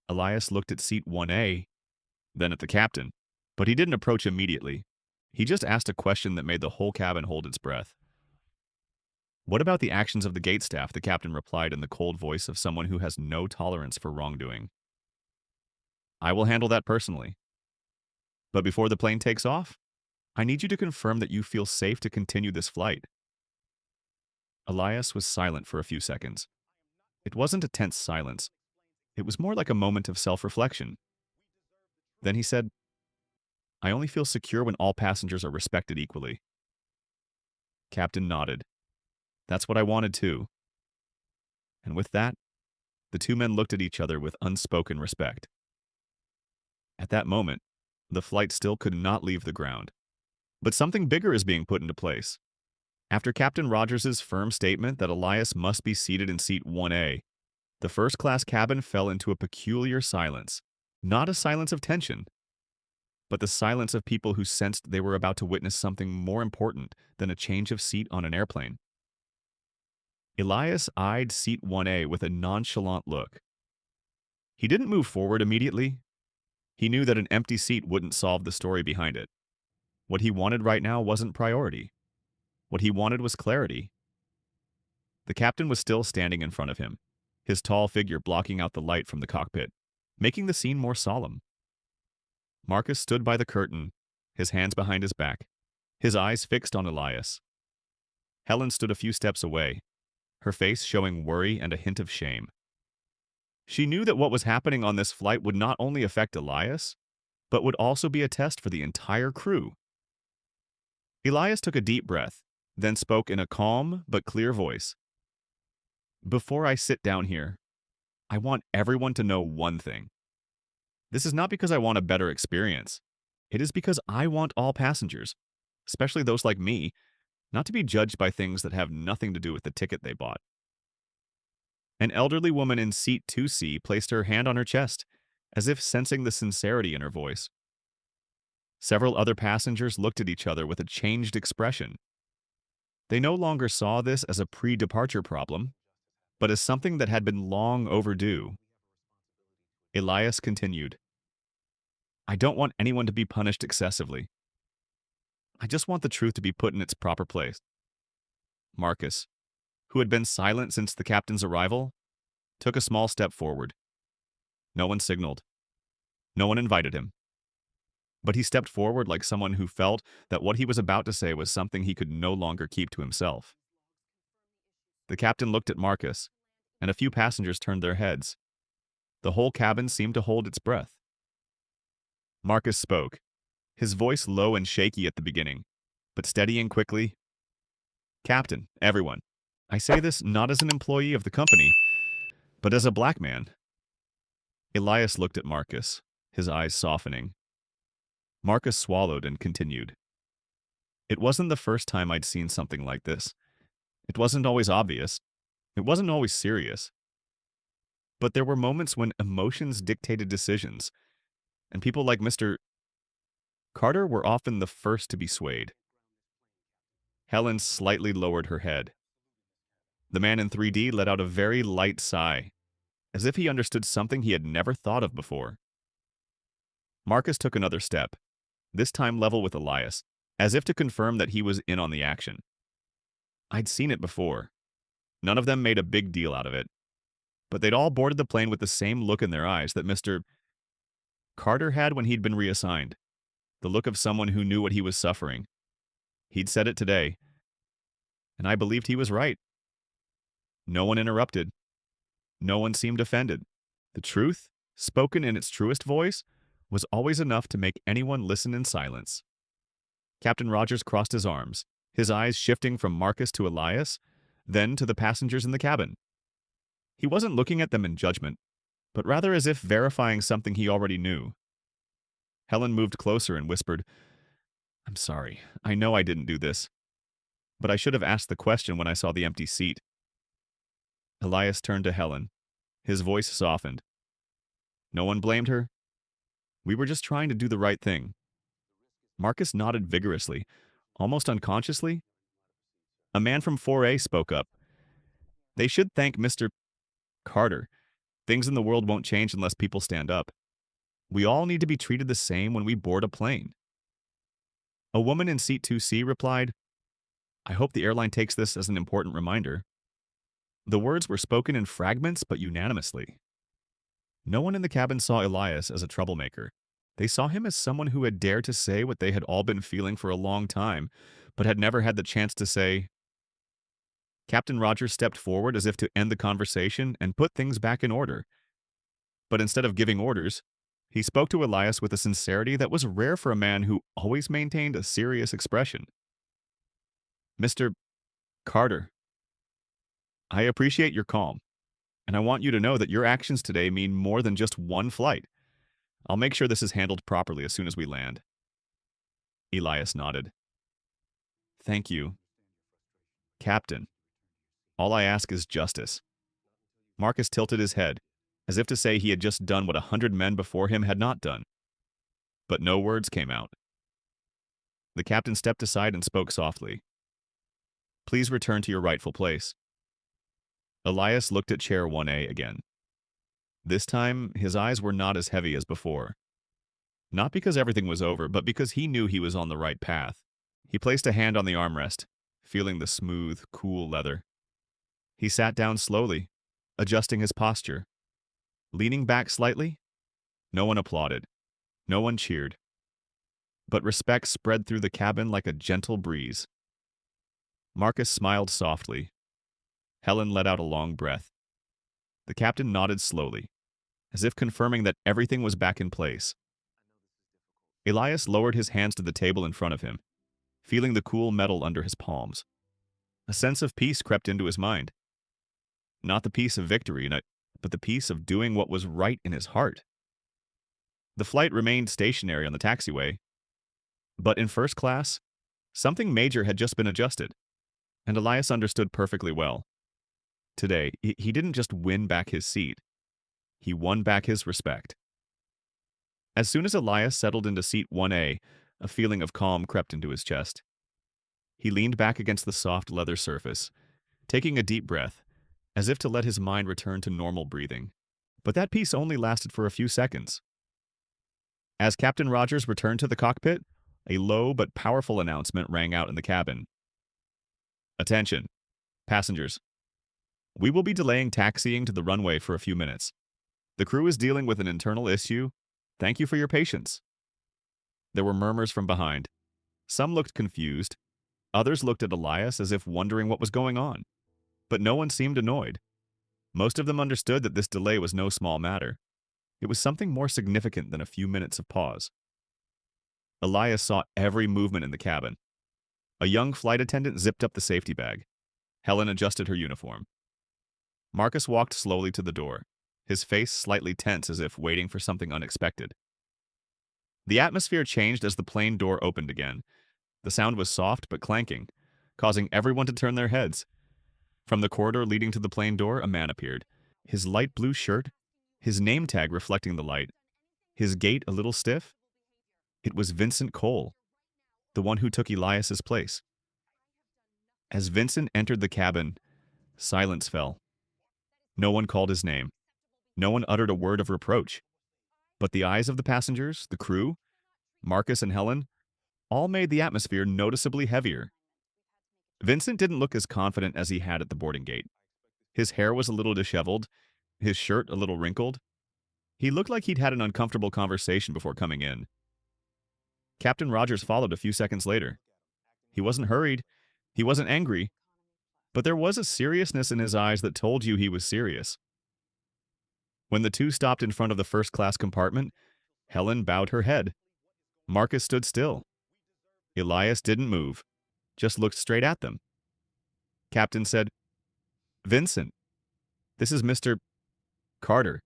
Elias looked at seat 1A, then at the captain, but he didn't approach immediately. He just asked a question that made the whole cabin hold its breath. "What about the actions of the gate staff?" the captain replied in the cold voice of someone who has no tolerance for wrongdoing. "I will handle that personally. But before the plane takes off, I need you to confirm that you feel safe to continue this flight." Elias was silent for a few seconds. It wasn't a tense silence. It was more like a moment of self-reflection. Then he said, "I only feel secure when all passengers are respected equally." Captain nodded. "That's what I wanted too." And with that, the two men looked at each other with unspoken respect. At that moment, the flight still could not leave the ground. But something bigger is being put into place. After Captain Rogers' firm statement that Elias must be seated in seat 1A, the first-class cabin fell into a peculiar silence. Not a silence of tension, but the silence of people who sensed they were about to witness something more important than a change of seat on an airplane. Elias eyed seat 1A with a nonchalant look. He didn't move forward immediately. He knew that an empty seat wouldn't solve the story behind it. What he wanted right now wasn't priority. What he wanted was clarity. The captain was still standing in front of him, his tall figure blocking out the light from the cockpit, making the scene more solemn. Marcus stood by the curtain, his hands behind his back, his eyes fixed on Elias. Helen stood a few steps away, her face showing worry and a hint of shame. She knew that what was happening on this flight would not only affect Elias, but would also be a test for the entire crew. Elias took a deep breath, then spoke in a calm but clear voice. "Before I sit down here, I want everyone to know one thing. This is not because I want a better experience. It is because I want all passengers, especially those like me, not to be judged by things that have nothing to do with the ticket they bought." An elderly woman in seat 2C placed her hand on her chest, as if sensing the sincerity in her voice. Several other passengers looked at each other with a changed expression. They no longer saw this as a pre-departure problem, but as something that had been long overdue. Elias continued, "I don't want anyone to be punished excessively. I just want the truth to be put in its proper place. Marcus, who had been silent since the captain's arrival, took a small step forward. No one signaled. No one invited him. But he stepped forward like someone who felt that what he was about to say was something he could no longer keep to himself. The captain looked at Marcus, and a few passengers turned their heads. The whole cabin seemed to hold its breath. Marcus spoke, his voice low and shaky at the beginning, but steadying quickly. Captain, everyone, I say this not as an employee of the company, but as a black man. Elias looked at Marcus, his eyes softening. Marcus swallowed and continued. It wasn't the first time I'd seen something like this. It wasn't always obvious. It wasn't always serious. But there were moments when emotions dictated decisions, and people like Mr. Carter were often the first to be swayed. Helen slightly lowered her head. The man in 3D let out a very light sigh, as if he understood something he had never thought of before. Marcus took another step, this time level with Elias, as if to confirm that he was in on the action. I'd seen it before. None of them made a big deal out of it, but they'd all boarded the plane with the same look in their eyes that Mr. Carter had when he'd been reassigned, the look of someone who knew what he was suffering. He'd said it today, and I believed he was right. No one interrupted. No one seemed offended. The truth, spoken in its truest voice, was always enough to make anyone listen in silence. Captain Rogers crossed his arms, his eyes shifting from Marcus to Elias, then to the passengers in the cabin. He wasn't looking at them in judgment, but rather as if verifying something he already knew. Helen moved closer and whispered, I'm sorry, I know I didn't do this, but I should have asked the question when I saw the empty seat. Elias turned to Helen. His voice softened. No one blamed her. We were just trying to do the right thing. Marcus nodded vigorously, almost unconsciously. A man from 4A spoke up. They should thank Mr. Carter. Things in the world won't change unless people stand up. We all need to be treated the same when we board a plane. A woman in seat 2C replied, I hope the airline takes this as an important reminder. The words were spoken in fragments but unanimously. No one in the cabin saw Elias as a troublemaker. They saw him as someone who had dared to say what they had all been feeling for a long time, but had never had the chance to say. Captain Rogers stepped forward as if to end the conversation and put things back in order. But instead of giving orders, he spoke to Elias with a sincerity that was rare for a man who always maintained a serious expression. Mr. Carter, I appreciate your calm, and I want you to know that your actions today mean more than just one flight. I'll make sure this is handled properly as soon as we land. Elias nodded. Thank you. Captain, all I ask is justice. Marcus tilted his head, as if to say he had just done what 100 men before him had not done. But no words came out. The captain stepped aside and spoke softly. Please return to your rightful place. Elias looked at chair 1A again. This time, his eyes were not as heavy as before. Not because everything was over, but because he knew he was on the right path. He placed a hand on the armrest, feeling the smooth, cool leather. He sat down slowly, adjusting his posture. Leaning back slightly, no one applauded. No one cheered. But respect spread through the cabin like a gentle breeze. Marcus smiled softly. Helen let out a long breath. The captain nodded slowly, as if confirming that everything was back in place. Elias lowered his hands to the table in front of him, feeling the cool metal under his palms. A sense of peace crept into his mind. Not the peace of victory, but the peace of doing what was right in his heart. The flight remained stationary on the taxiway, but in first class, something major had just been adjusted, and Elias understood perfectly well. Today, he didn't just win back his seat. He won back his respect. As soon as Elias settled into seat 1A, a feeling of calm crept into his chest. He leaned back against the soft leather surface, taking a deep breath, as if to let his mind return to normal breathing. But that peace only lasted for a few seconds. As Captain Rogers returned to the cockpit, A low but powerful announcement rang out in the cabin. Attention, passengers. We will be delaying taxiing to the runway for a few minutes. The crew is dealing with an internal issue. Thank you for your patience. There were murmurs from behind. Some looked confused. Others looked at Elias as if wondering what was going on. But no one seemed annoyed. Most of them understood that this delay was no small matter. It was something more significant than a few minutes of pause. Elias saw every movement in the cabin. A young flight attendant zipped up the safety bag. Helen adjusted her uniform. Marcus walked slowly to the door, his face slightly tense as if waiting for something unexpected. The atmosphere changed as the plane door opened again. The sound was soft but clanking, causing everyone to turn their heads. From the corridor leading to the plane door, a man appeared. His light blue shirt, his name tag reflecting the light, his gait a little stiff. It was Vincent Cole, the one who took Elias's place. As Vincent entered the cabin, silence fell. No one called his name. No one uttered a word of reproach. But the eyes of the passengers, the crew, Marcus and Helen, all made the atmosphere noticeably heavier. Vincent didn't look as confident as he had at the boarding gate. His hair was a little disheveled, his shirt a little wrinkled. He looked like he'd had an uncomfortable conversation before coming in. Captain Rogers followed a few seconds later. He wasn't hurried, he wasn't angry, but there was a seriousness in his eyes that told you he was serious. When the two stopped in front of the first-class compartment, Helen bowed her head. Marcus stood still. Elias didn't move, just looked straight at them. Captain said, "Vincent, this is Mr. Carter,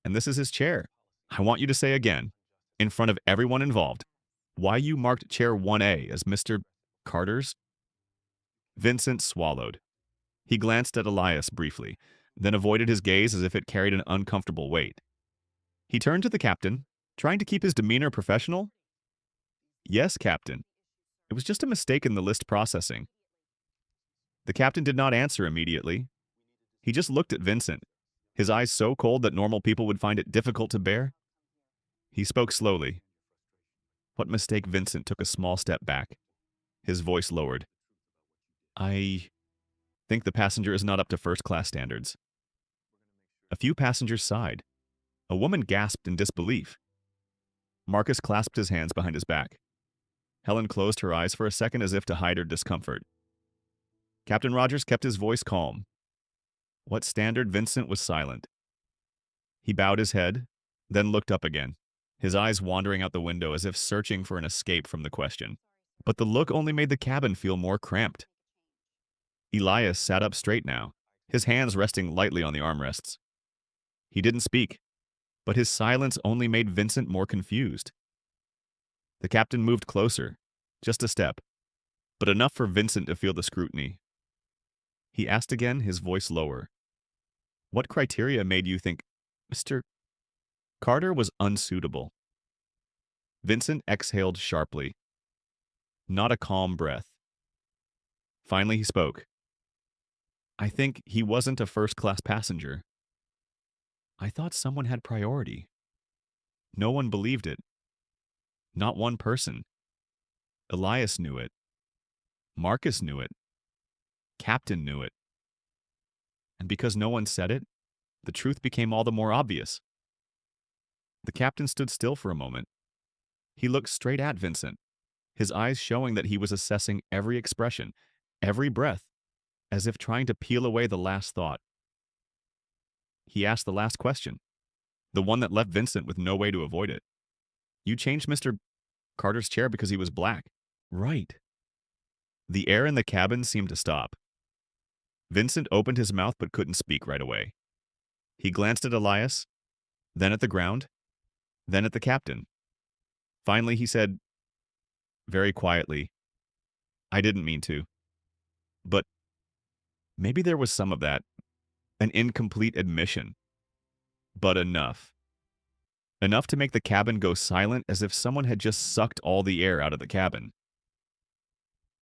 and this is his chair. I want you to say again, in front of everyone involved, why you marked chair 1A as Mr. Carter's." Vincent swallowed. He glanced at Elias briefly, then avoided his gaze as if it carried an uncomfortable weight. He turned to the captain, trying to keep his demeanor professional. "Yes, Captain. It was just a mistake in the list processing." The captain did not answer immediately. He just looked at Vincent, his eyes so cold that normal people would find it difficult to bear. He spoke slowly. What mistake? Vincent took a small step back. His voice lowered. "I think the passenger is not up to first-class standards." A few passengers sighed. A woman gasped in disbelief. Marcus clasped his hands behind his back. Helen closed her eyes for a second as if to hide her discomfort. Captain Rogers kept his voice calm. What standard? Vincent was silent. He bowed his head, then looked up again, his eyes wandering out the window as if searching for an escape from the question. But the look only made the cabin feel more cramped. Elias sat up straight now, his hands resting lightly on the armrests. He didn't speak, but his silence only made Vincent more confused. The captain moved closer, just a step, but enough for Vincent to feel the scrutiny. He asked again, his voice lower. "What criteria made you think Mr. Carter was unsuitable?" Vincent exhaled sharply. Not a calm breath. Finally he spoke. "I think he wasn't a first-class passenger. I thought someone had priority. No one believed it. Not one person. Elias knew it. Marcus knew it. Captain knew it. And because no one said it, the truth became all the more obvious." The captain stood still for a moment. He looked straight at Vincent, his eyes showing that he was assessing every expression, every breath, as if trying to peel away the last thought. He asked the last question, the one that left Vincent with no way to avoid it. "You changed Mr. Carter's chair because he was black." "Right." The air in the cabin seemed to stop. Vincent opened his mouth but couldn't speak right away. He glanced at Elias, then at the ground, then at the captain. Finally he said, very quietly, "I didn't mean to. But maybe there was some of that, an incomplete admission. But enough. Enough to make the cabin go silent as if someone had just sucked all the air out of the cabin."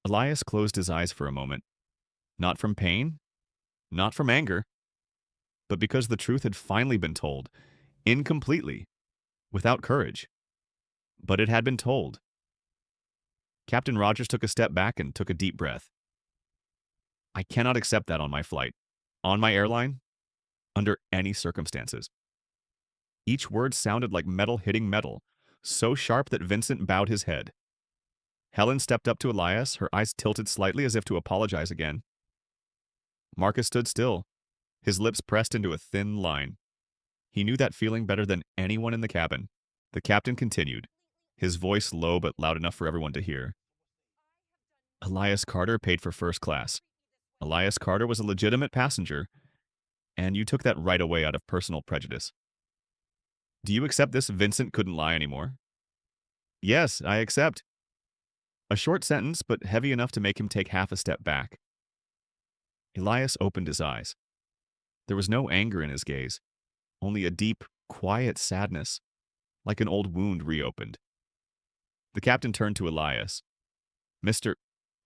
Elias closed his eyes for a moment. Not from pain, not from anger, but because the truth had finally been told, incompletely, without courage. But it had been told. Captain Rogers took a step back and took a deep breath. I cannot accept that on my flight, on my airline, under any circumstances. Each word sounded like metal hitting metal, so sharp that Vincent bowed his head. Helen stepped up to Elias, her eyes tilted slightly as if to apologize again. Marcus stood still, his lips pressed into a thin line. He knew that feeling better than anyone in the cabin. The captain continued, his voice low but loud enough for everyone to hear. Elias Carter paid for first class. Elias Carter was a legitimate passenger, and you took that right away out of personal prejudice. Do you accept this? Vincent couldn't lie anymore. Yes, I accept. A short sentence, but heavy enough to make him take half a step back. Elias opened his eyes. There was no anger in his gaze, only a deep, quiet sadness, like an old wound reopened. The captain turned to Elias. Mr.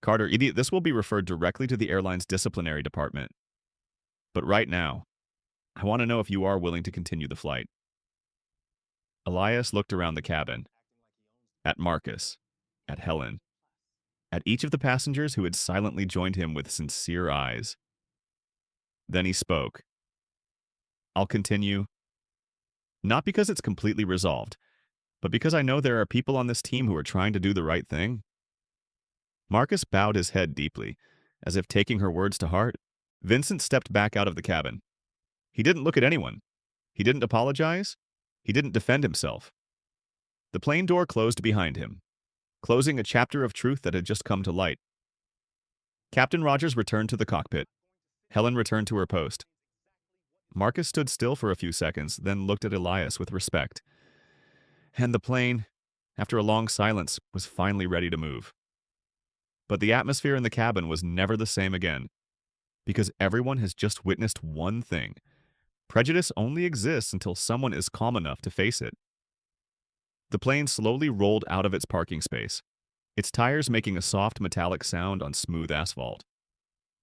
Carter, idiot, this will be referred directly to the airline's disciplinary department. But right now, I want to know if you are willing to continue the flight. Elias looked around the cabin, at Marcus, at Helen, at each of the passengers who had silently joined him with sincere eyes. Then he spoke. I'll continue, not because it's completely resolved, but because I know there are people on this team who are trying to do the right thing. Marcus bowed his head deeply, as if taking her words to heart. Vincent stepped back out of the cabin. He didn't look at anyone. He didn't apologize. He didn't defend himself. The plane door closed behind him, closing a chapter of truth that had just come to light. Captain Rogers returned to the cockpit. Helen returned to her post. Marcus stood still for a few seconds, then looked at Elias with respect. And the plane, after a long silence, was finally ready to move. But the atmosphere in the cabin was never the same again, because everyone has just witnessed one thing. Prejudice only exists until someone is calm enough to face it. The plane slowly rolled out of its parking space, its tires making a soft metallic sound on smooth asphalt.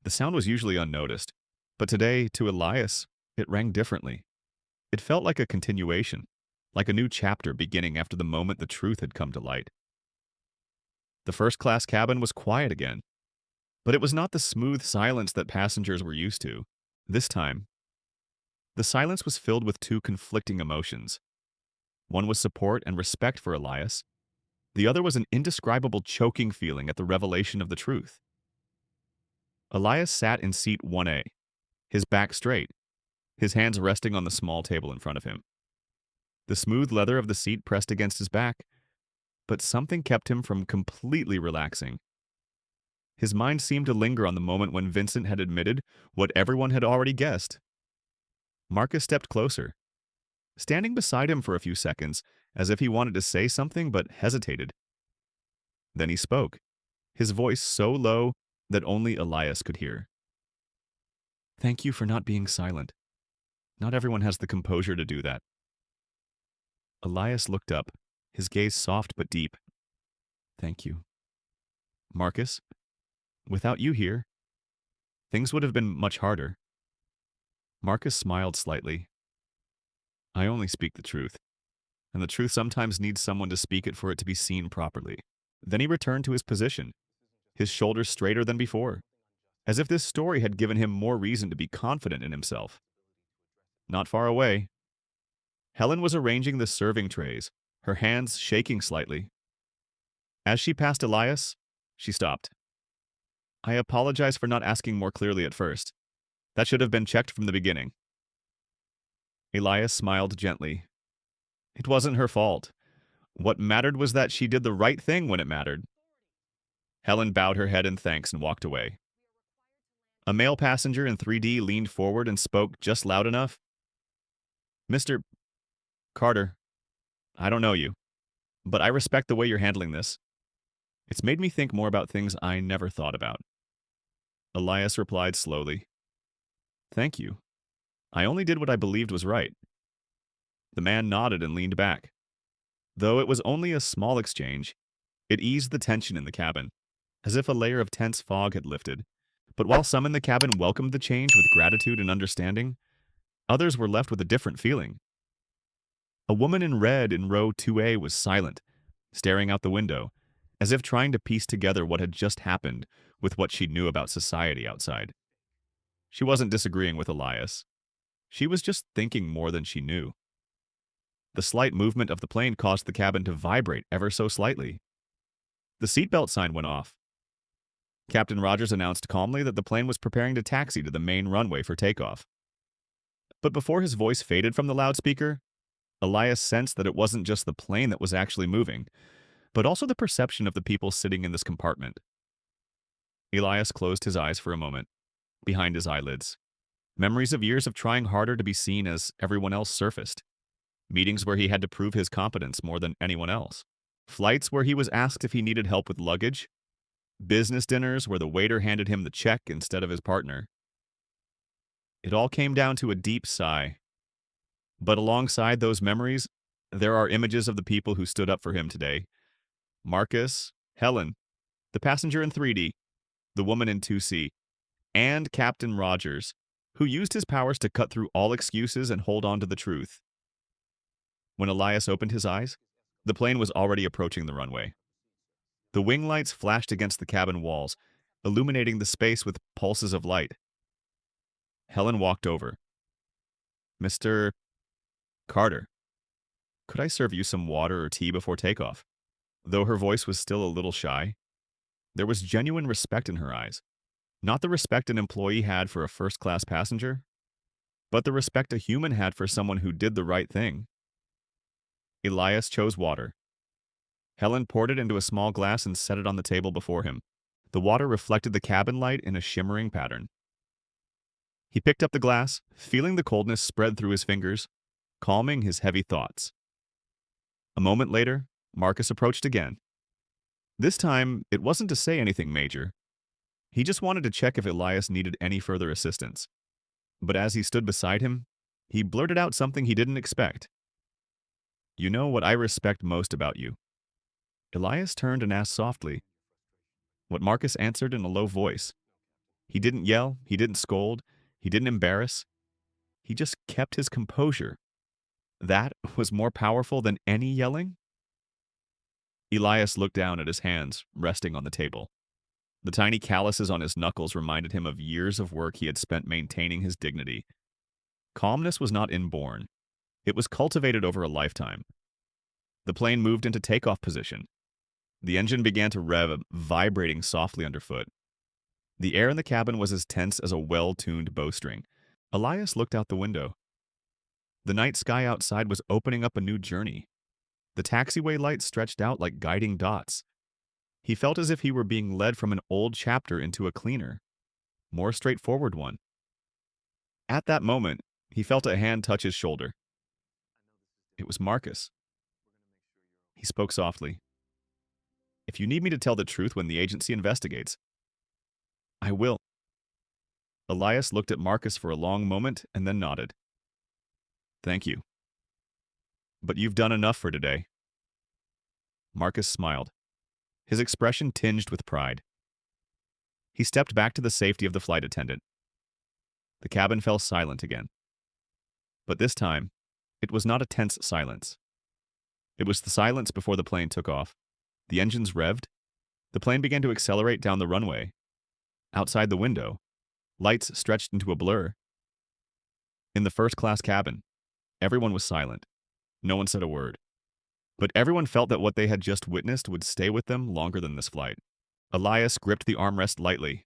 The sound was usually unnoticed, but today, to Elias, it rang differently. It felt like a continuation, like a new chapter beginning after the moment the truth had come to light. The first-class cabin was quiet again, but it was not the smooth silence that passengers were used to. This time, the silence was filled with two conflicting emotions. One was support and respect for Elias. The other was an indescribable choking feeling at the revelation of the truth. Elias sat in seat 1A, his back straight, his hands resting on the small table in front of him. The smooth leather of the seat pressed against his back, but something kept him from completely relaxing. His mind seemed to linger on the moment when Vincent had admitted what everyone had already guessed. Marcus stepped closer, standing beside him for a few seconds, as if he wanted to say something but hesitated. Then he spoke, his voice so low that only Elias could hear. Thank you for not being silent. Not everyone has the composure to do that. Elias looked up, his gaze soft but deep. Thank you. Marcus, without you here, things would have been much harder. Marcus smiled slightly. I only speak the truth, and the truth sometimes needs someone to speak it for it to be seen properly. Then he returned to his position, his shoulders straighter than before, as if this story had given him more reason to be confident in himself. Not far away, Helen was arranging the serving trays, her hands shaking slightly. As she passed Elias, she stopped. I apologize for not asking more clearly at first. That should have been checked from the beginning. Elias smiled gently. It wasn't her fault. What mattered was that she did the right thing when it mattered. Helen bowed her head in thanks and walked away. A male passenger in 3D leaned forward and spoke just loud enough. Mr. Carter, I don't know you, but I respect the way you're handling this. It's made me think more about things I never thought about. Elias replied slowly. Thank you. I only did what I believed was right. The man nodded and leaned back. Though it was only a small exchange, it eased the tension in the cabin, as if a layer of tense fog had lifted. But while some in the cabin welcomed the change with gratitude and understanding, others were left with a different feeling. A woman in red in row 2A was silent, staring out the window, as if trying to piece together what had just happened with what she knew about society outside. She wasn't disagreeing with Elias. She was just thinking more than she knew. The slight movement of the plane caused the cabin to vibrate ever so slightly. The seatbelt sign went off. Captain Rogers announced calmly that the plane was preparing to taxi to the main runway for takeoff. But before his voice faded from the loudspeaker, Elias sensed that it wasn't just the plane that was actually moving, but also the perception of the people sitting in this compartment. Elias closed his eyes for a moment, behind his eyelids. Memories of years of trying harder to be seen as everyone else surfaced. Meetings where he had to prove his competence more than anyone else. Flights where he was asked if he needed help with luggage. Business dinners where the waiter handed him the check instead of his partner. It all came down to a deep sigh. But alongside those memories, there are images of the people who stood up for him today. Marcus, Helen, the passenger in 3D, the woman in 2C, and Captain Rogers, who used his powers to cut through all excuses and hold on to the truth. When Elias opened his eyes, the plane was already approaching the runway. The wing lights flashed against the cabin walls, illuminating the space with pulses of light. Helen walked over. "Mr. Carter, could I serve you some water or tea before takeoff?" Though her voice was still a little shy, there was genuine respect in her eyes. Not the respect an employee had for a first-class passenger, but the respect a human had for someone who did the right thing. Elias chose water. Helen poured it into a small glass and set it on the table before him. The water reflected the cabin light in a shimmering pattern. He picked up the glass, feeling the coldness spread through his fingers, calming his heavy thoughts. A moment later, Marcus approached again. This time, it wasn't to say anything major. He just wanted to check if Elias needed any further assistance. But as he stood beside him, he blurted out something he didn't expect. "You know what I respect most about you?" Elias turned and asked softly. What Marcus answered in a low voice. He didn't yell, he didn't scold, he didn't embarrass. He just kept his composure. That was more powerful than any yelling? Elias looked down at his hands, resting on the table. The tiny calluses on his knuckles reminded him of years of work he had spent maintaining his dignity. Calmness was not inborn. It was cultivated over a lifetime. The plane moved into takeoff position. The engine began to rev, vibrating softly underfoot. The air in the cabin was as tense as a well-tuned bowstring. Elias looked out the window. The night sky outside was opening up a new journey. The taxiway lights stretched out like guiding dots. He felt as if he were being led from an old chapter into a cleaner, more straightforward one. At that moment, he felt a hand touch his shoulder. It was Marcus. He spoke softly. "If you need me to tell the truth when the agency investigates, I will." Elias looked at Marcus for a long moment and then nodded. "Thank you. But you've done enough for today." Marcus smiled, his expression tinged with pride. He stepped back to the safety of the flight attendant. The cabin fell silent again. But this time, it was not a tense silence. It was the silence before the plane took off. The engines revved. The plane began to accelerate down the runway. Outside the window, lights stretched into a blur. In the first-class cabin, everyone was silent. No one said a word. But everyone felt that what they had just witnessed would stay with them longer than this flight. Elias gripped the armrest lightly.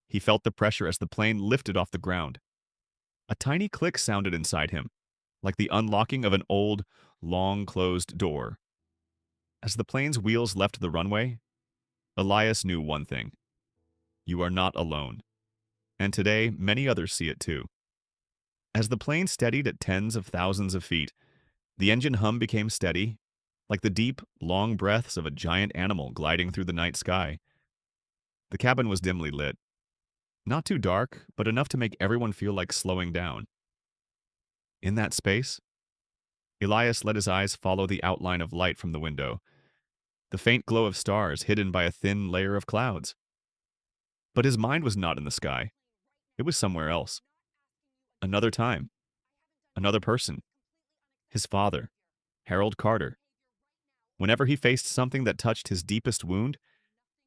He felt the pressure as the plane lifted off the ground. A tiny click sounded inside him, like the unlocking of an old, long-closed door. As the plane's wheels left the runway, Elias knew one thing. You are not alone. And today, many others see it too. As the plane steadied at tens of thousands of feet, the engine hum became steady, like the deep, long breaths of a giant animal gliding through the night sky. The cabin was dimly lit. Not too dark, but enough to make everyone feel like slowing down. In that space, Elias let his eyes follow the outline of light from the window, the faint glow of stars hidden by a thin layer of clouds. But his mind was not in the sky. It was somewhere else. Another time. Another person. His father, Harold Carter. Whenever he faced something that touched his deepest wound,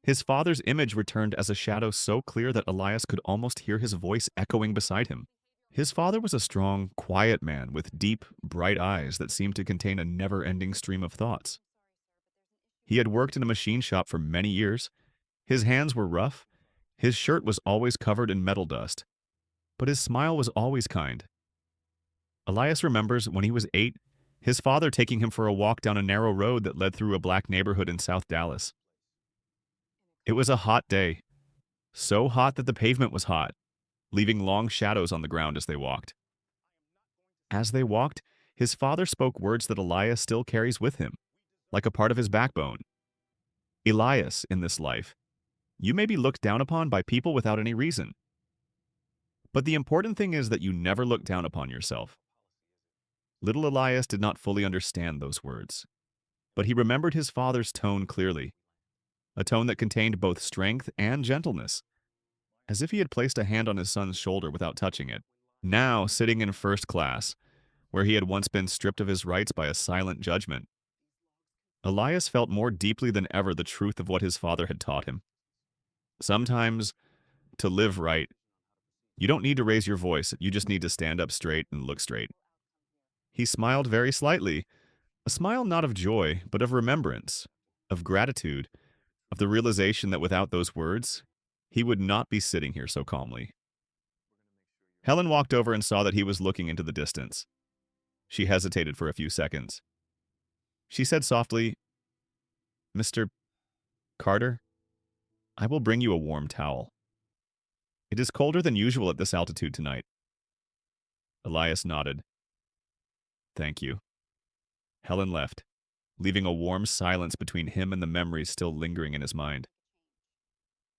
his father's image returned as a shadow so clear that Elias could almost hear his voice echoing beside him. His father was a strong, quiet man with deep, bright eyes that seemed to contain a never-ending stream of thoughts. He had worked in a machine shop for many years. His hands were rough. His shirt was always covered in metal dust. But his smile was always kind. Elias remembers when he was 8, his father taking him for a walk down a narrow road that led through a black neighborhood in South Dallas. It was a hot day, so hot that the pavement was hot, leaving long shadows on the ground as they walked. As they walked, his father spoke words that Elias still carries with him, like a part of his backbone. Elias, in this life, you may be looked down upon by people without any reason. But the important thing is that you never look down upon yourself. Little Elias did not fully understand those words, but he remembered his father's tone clearly, a tone that contained both strength and gentleness, as if he had placed a hand on his son's shoulder without touching it. Now, sitting in first class, where he had once been stripped of his rights by a silent judgment, Elias felt more deeply than ever the truth of what his father had taught him. Sometimes, to live right, you don't need to raise your voice, you just need to stand up straight and look straight. He smiled very slightly, a smile not of joy, but of remembrance, of gratitude, of the realization that without those words, he would not be sitting here so calmly. Helen walked over and saw that he was looking into the distance. She hesitated for a few seconds. She said softly, "Mr. Carter, I will bring you a warm towel. It is colder than usual at this altitude tonight." Elias nodded. "Thank you." Helen left, leaving a warm silence between him and the memories still lingering in his mind.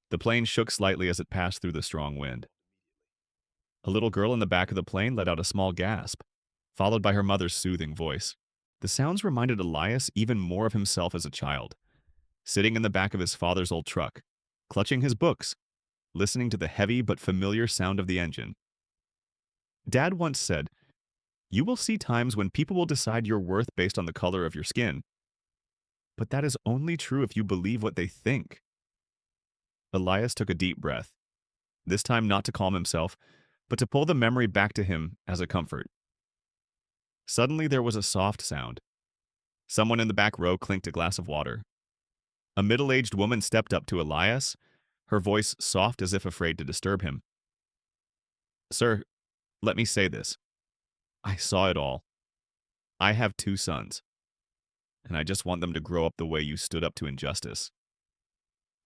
The plane shook slightly as it passed through the strong wind. A little girl in the back of the plane let out a small gasp, followed by her mother's soothing voice. The sounds reminded Elias even more of himself as a child, sitting in the back of his father's old truck, clutching his books, listening to the heavy but familiar sound of the engine. Dad once said, "You will see times when people will decide your worth based on the color of your skin. But that is only true if you believe what they think." Elias took a deep breath, this time not to calm himself, but to pull the memory back to him as a comfort. Suddenly there was a soft sound. Someone in the back row clinked a glass of water. A middle-aged woman stepped up to Elias, her voice soft as if afraid to disturb him. "Sir, let me say this. I saw it all. I have 2 sons, and I just want them to grow up the way you stood up to injustice."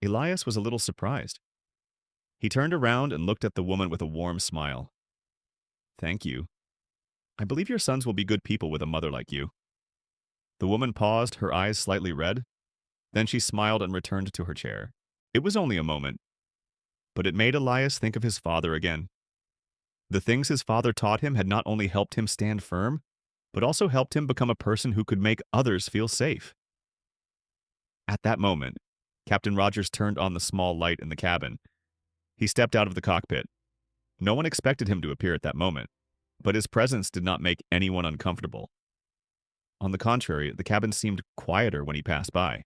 Elias was a little surprised. He turned around and looked at the woman with a warm smile. "Thank you. I believe your sons will be good people with a mother like you." The woman paused, her eyes slightly red. Then she smiled and returned to her chair. It was only a moment, but it made Elias think of his father again. The things his father taught him had not only helped him stand firm, but also helped him become a person who could make others feel safe. At that moment, Captain Rogers turned on the small light in the cabin. He stepped out of the cockpit. No one expected him to appear at that moment, but his presence did not make anyone uncomfortable. On the contrary, the cabin seemed quieter when he passed by.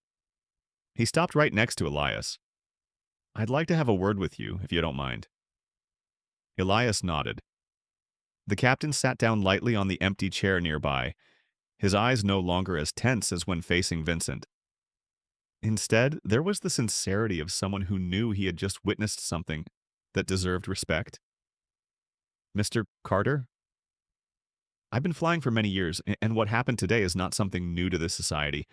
He stopped right next to Elias. "I'd like to have a word with you, if you don't mind." Elias nodded. The captain sat down lightly on the empty chair nearby, his eyes no longer as tense as when facing Vincent. Instead, there was the sincerity of someone who knew he had just witnessed something that deserved respect. "Mr. Carter, I've been flying for many years, and what happened today is not something new to this society,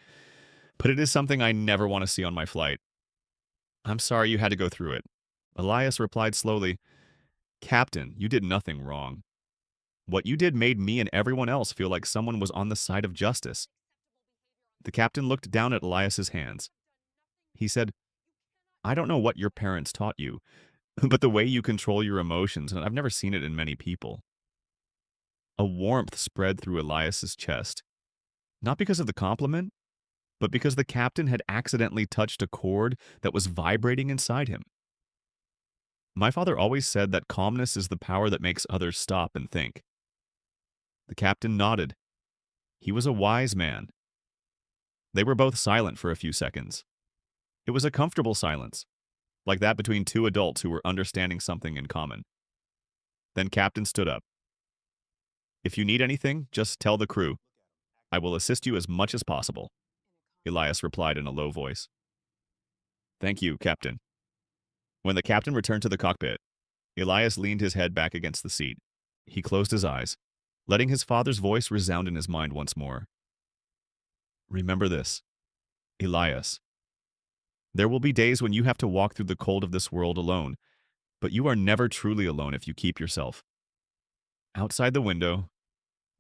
but it is something I never want to see on my flight. I'm sorry you had to go through it." Elias replied slowly, "Captain, you did nothing wrong. What you did made me and everyone else feel like someone was on the side of justice." The captain looked down at Elias's hands. He said, "I don't know what your parents taught you, but the way you control your emotions, and I've never seen it in many people." A warmth spread through Elias's chest, not because of the compliment, but because the captain had accidentally touched a chord that was vibrating inside him. "My father always said that calmness is the power that makes others stop and think." The captain nodded. He was a wise man. They were both silent for a few seconds. It was a comfortable silence, like that between two adults who were understanding something in common. Then Captain stood up. "If you need anything, just tell the crew. I will assist you as much as possible," Elias replied in a low voice. "Thank you, Captain." When the captain returned to the cockpit, Elias leaned his head back against the seat. He closed his eyes, letting his father's voice resound in his mind once more. "Remember this, Elias. There will be days when you have to walk through the cold of this world alone, but you are never truly alone if you keep yourself." Outside the window,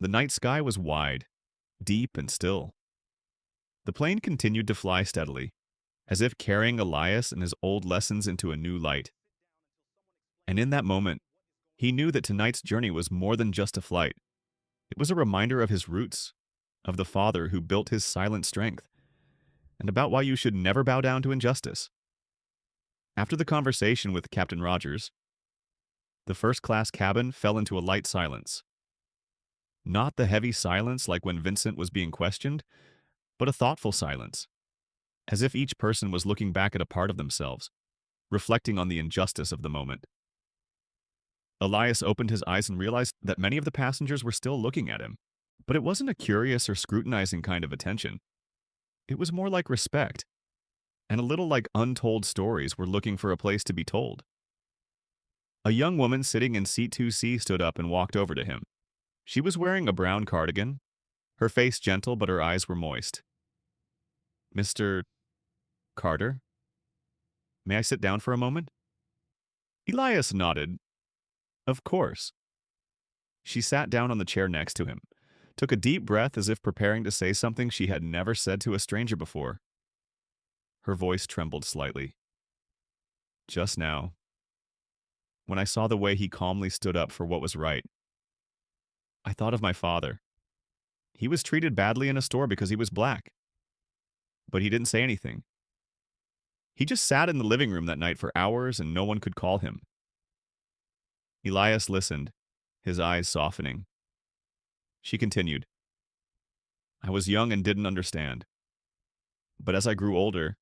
the night sky was wide, deep, and still. The plane continued to fly steadily, as if carrying Elias and his old lessons into a new light. And in that moment, he knew that tonight's journey was more than just a flight. It was a reminder of his roots, of the father who built his silent strength, and about why you should never bow down to injustice. After the conversation with Captain Rogers, the first-class cabin fell into a light silence. Not the heavy silence like when Vincent was being questioned, but a thoughtful silence, as if each person was looking back at a part of themselves, reflecting on the injustice of the moment. Elias opened his eyes and realized that many of the passengers were still looking at him, but it wasn't a curious or scrutinizing kind of attention. It was more like respect, and a little like untold stories were looking for a place to be told. A young woman sitting in seat 2C stood up and walked over to him. She was wearing a brown cardigan, her face gentle but her eyes were moist. "Mr. Carter? May I sit down for a moment?" Elias nodded. "Of course." She sat down on the chair next to him, took a deep breath as if preparing to say something she had never said to a stranger before. Her voice trembled slightly. "Just now, when I saw the way he calmly stood up for what was right, I thought of my father. He was treated badly in a store because he was black. But he didn't say anything. He just sat in the living room that night for hours and no one could call him." Elias listened, his eyes softening. She continued, "I was young and didn't understand. But as I grew older,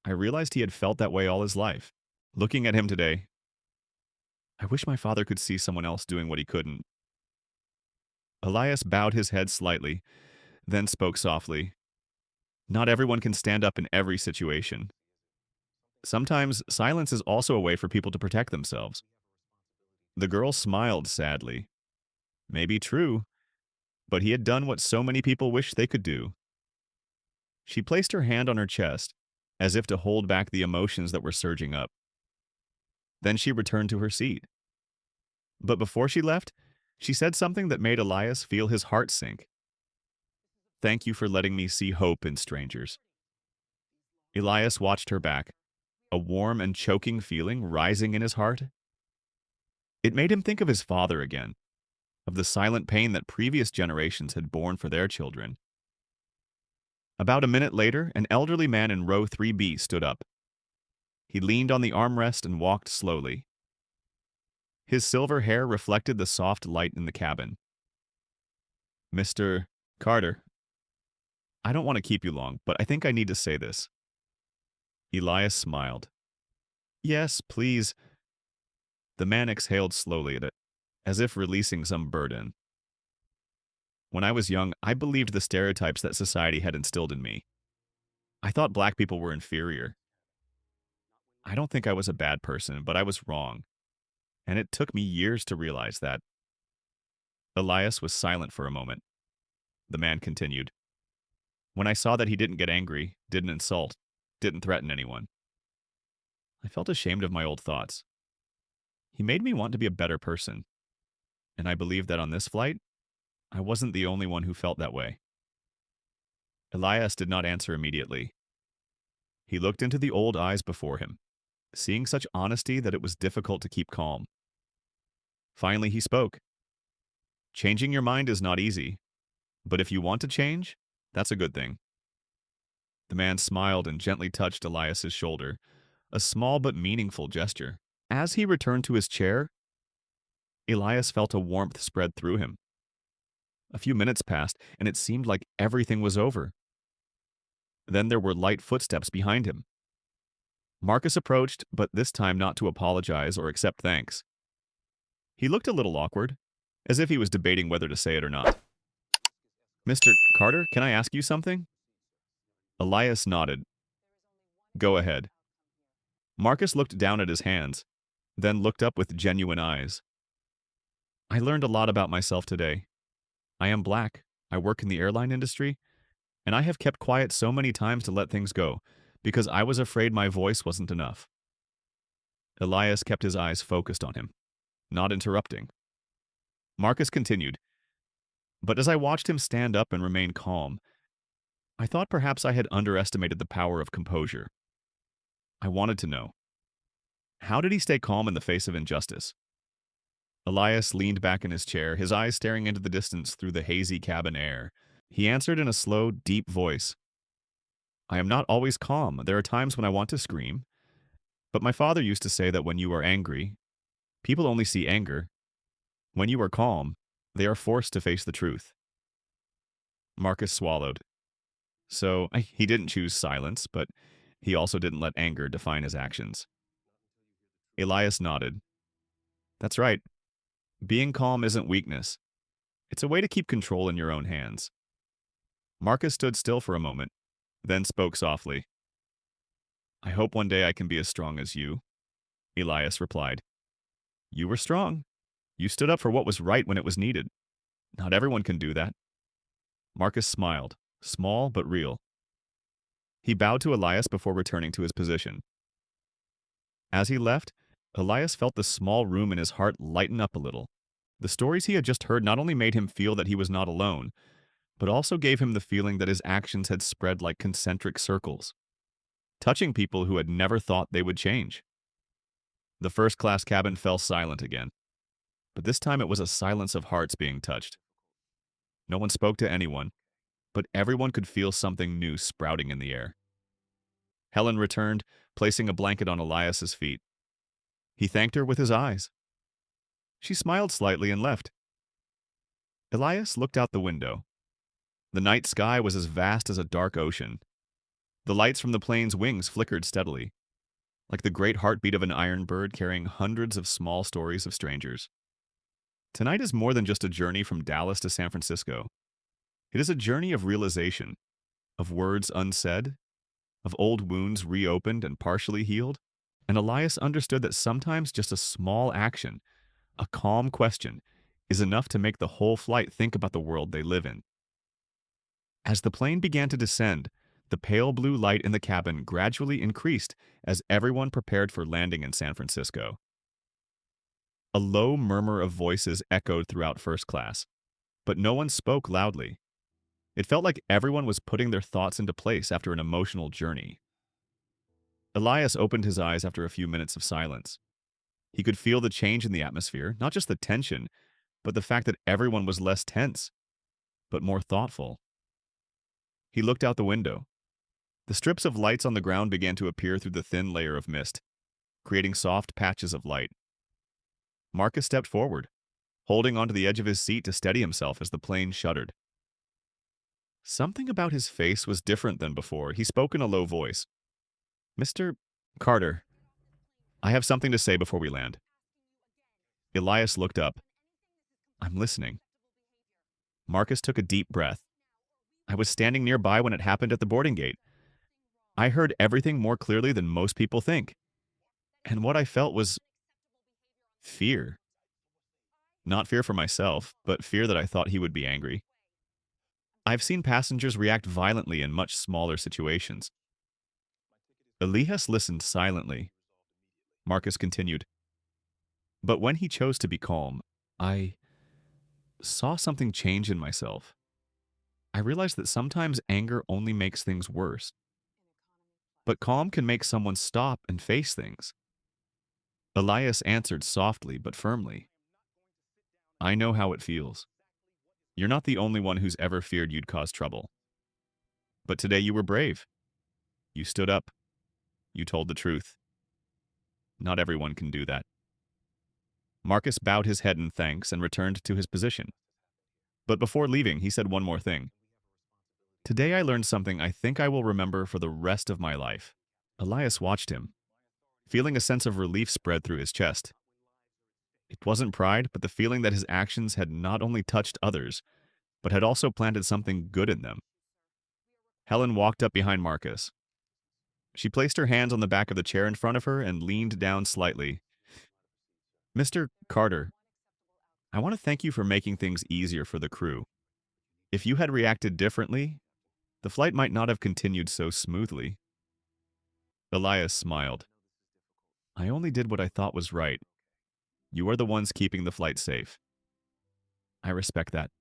I realized he had felt that way all his life. Looking at him today, I wish my father could see someone else doing what he couldn't." Elias bowed his head slightly, then spoke softly. "Not everyone can stand up in every situation. Sometimes silence is also a way for people to protect themselves." The girl smiled sadly. Maybe true, but he had done what so many people wish they could do. She placed her hand on her chest, as if to hold back the emotions that were surging up. Then she returned to her seat. But before she left, she said something that made Elias feel his heart sink. "Thank you for letting me see hope in strangers." Elias watched her back, a warm and choking feeling rising in his heart. It made him think of his father again, of the silent pain that previous generations had borne for their children. About a minute later, an elderly man in row 3B stood up. He leaned on the armrest and walked slowly. His silver hair reflected the soft light in the cabin. "Mr. Carter, I don't want to keep you long, but I think I need to say this." Elias smiled. "Yes, please." The man exhaled slowly at it, as if releasing some burden. "When I was young, I believed the stereotypes that society had instilled in me. I thought black people were inferior. I don't think I was a bad person, but I was wrong. And it took me years to realize that." Elias was silent for a moment. The man continued. "When I saw that he didn't get angry, didn't insult, didn't threaten anyone, I felt ashamed of my old thoughts. He made me want to be a better person. And I believe that on this flight, I wasn't the only one who felt that way." Elias did not answer immediately. He looked into the old eyes before him, seeing such honesty that it was difficult to keep calm. Finally, he spoke. "Changing your mind is not easy, but if you want to change, that's a good thing." The man smiled and gently touched Elias's shoulder, a small but meaningful gesture. As he returned to his chair, Elias felt a warmth spread through him. A few minutes passed, and it seemed like everything was over. Then there were light footsteps behind him. Marcus approached, but this time not to apologize or accept thanks. He looked a little awkward, as if he was debating whether to say it or not. "Mr. Carter, can I ask you something?" Elias nodded. "Go ahead." Marcus looked down at his hands, then looked up with genuine eyes. "I learned a lot about myself today. I am black, I work in the airline industry, and I have kept quiet so many times to let things go, because I was afraid my voice wasn't enough." Elias kept his eyes focused on him, not interrupting. Marcus continued, "But as I watched him stand up and remain calm, I thought perhaps I had underestimated the power of composure. I wanted to know, how did he stay calm in the face of injustice?" Elias leaned back in his chair, his eyes staring into the distance through the hazy cabin air. He answered in a slow, deep voice, "I am not always calm. There are times when I want to scream. But my father used to say that when you are angry, people only see anger. When you are calm, they are forced to face the truth." Marcus swallowed. So he didn't choose silence, but he also didn't let anger define his actions. Elias nodded. "That's right. Being calm isn't weakness. It's a way to keep control in your own hands." Marcus stood still for a moment, then spoke softly. "I hope one day I can be as strong as you," Elias replied. "You were strong. You stood up for what was right when it was needed. Not everyone can do that." Marcus smiled, small but real. He bowed to Elias before returning to his position. As he left, Elias felt the small room in his heart lighten up a little. The stories he had just heard not only made him feel that he was not alone, but also gave him the feeling that his actions had spread like concentric circles, touching people who had never thought they would change. The first-class cabin fell silent again, but this time it was a silence of hearts being touched. No one spoke to anyone, but everyone could feel something new sprouting in the air. Helen returned, placing a blanket on Elias's feet. He thanked her with his eyes. She smiled slightly and left. Elias looked out the window. The night sky was as vast as a dark ocean. The lights from the plane's wings flickered steadily, like the great heartbeat of an iron bird carrying hundreds of small stories of strangers. Tonight is more than just a journey from Dallas to San Francisco. It is a journey of realization, of words unsaid, of old wounds reopened and partially healed. And Elias understood that sometimes just a small action, a calm question, is enough to make the whole flight think about the world they live in. As the plane began to descend, the pale blue light in the cabin gradually increased as everyone prepared for landing in San Francisco. A low murmur of voices echoed throughout first class, but no one spoke loudly. It felt like everyone was putting their thoughts into place after an emotional journey. Elias opened his eyes after a few minutes of silence. He could feel the change in the atmosphere, not just the tension, but the fact that everyone was less tense, but more thoughtful. He looked out the window. The strips of lights on the ground began to appear through the thin layer of mist, creating soft patches of light. Marcus stepped forward, holding onto the edge of his seat to steady himself as the plane shuddered. Something about his face was different than before. He spoke in a low voice. "Mr. Carter, I have something to say before we land." Elias looked up. "I'm listening." Marcus took a deep breath. "I was standing nearby when it happened at the boarding gate. I heard everything more clearly than most people think. And what I felt was fear. Not fear for myself, but fear that I thought he would be angry. I've seen passengers react violently in much smaller situations." Elias listened silently. Marcus continued. "But when he chose to be calm, I saw something change in myself. I realized that sometimes anger only makes things worse. But calm can make someone stop and face things." Elias answered softly but firmly. "I know how it feels. You're not the only one who's ever feared you'd cause trouble. But today you were brave. You stood up. You told the truth. Not everyone can do that." Marcus bowed his head in thanks and returned to his position. But before leaving, he said one more thing. Today I learned something I think I will remember for the rest of my life. Elias watched him, feeling a sense of relief spread through his chest. It wasn't pride, but the feeling that his actions had not only touched others, but had also planted something good in them. Helen walked up behind Marcus. She placed her hands on the back of the chair in front of her and leaned down slightly. Mr. Carter, I want to thank you for making things easier for the crew. If you had reacted differently, the flight might not have continued so smoothly. Elias smiled. I only did what I thought was right. You are the ones keeping the flight safe. I respect that.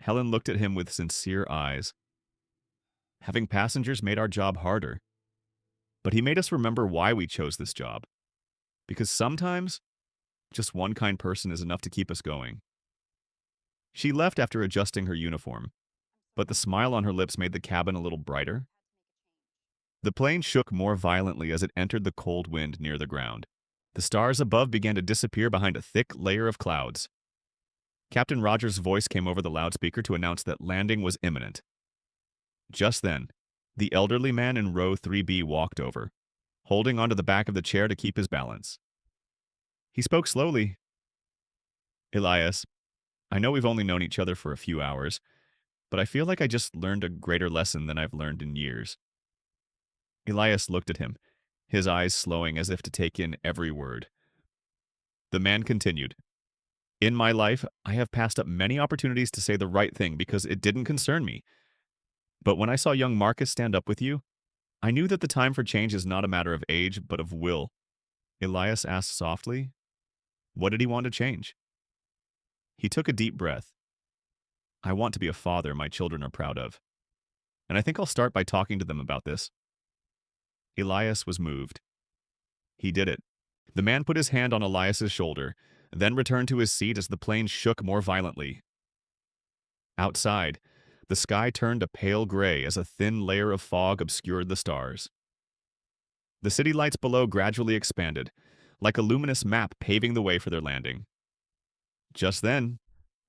Helen looked at him with sincere eyes. Having passengers made our job harder. But he made us remember why we chose this job. Because sometimes, just one kind person is enough to keep us going. She left after adjusting her uniform, but the smile on her lips made the cabin a little brighter. The plane shook more violently as it entered the cold wind near the ground. The stars above began to disappear behind a thick layer of clouds. Captain Rogers' voice came over the loudspeaker to announce that landing was imminent. Just then, the elderly man in row 3B walked over, holding onto the back of the chair to keep his balance. He spoke slowly. Elias, I know we've only known each other for a few hours, but I feel like I just learned a greater lesson than I've learned in years. Elias looked at him, his eyes slowing as if to take in every word. The man continued. In my life, I have passed up many opportunities to say the right thing because it didn't concern me. But when I saw young Marcus stand up with you, I knew that the time for change is not a matter of age, but of will. Elias asked softly, what did he want to change? He took a deep breath. I want to be a father my children are proud of. And I think I'll start by talking to them about this. Elias was moved. He did it. The man put his hand on Elias's shoulder, then returned to his seat as the plane shook more violently. Outside, the sky turned a pale gray as a thin layer of fog obscured the stars. The city lights below gradually expanded, like a luminous map paving the way for their landing. Just then,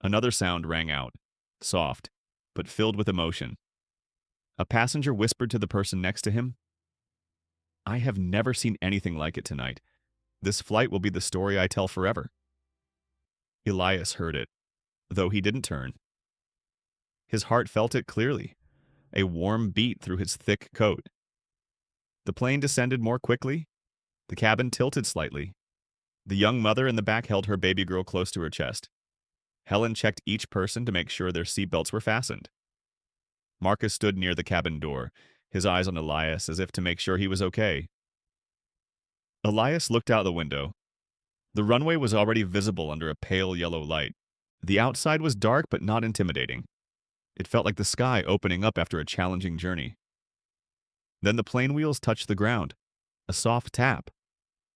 another sound rang out, soft, but filled with emotion. A passenger whispered to the person next to him, I have never seen anything like it tonight. This flight will be the story I tell forever. Elias heard it, though he didn't turn. His heart felt it clearly, a warm beat through his thick coat. The plane descended more quickly. The cabin tilted slightly. The young mother in the back held her baby girl close to her chest. Helen checked each person to make sure their seatbelts were fastened. Marcus stood near the cabin door, his eyes on Elias as if to make sure he was okay. Elias looked out the window. The runway was already visible under a pale yellow light. The outside was dark but not intimidating. It felt like the sky opening up after a challenging journey. Then the plane wheels touched the ground. A soft tap,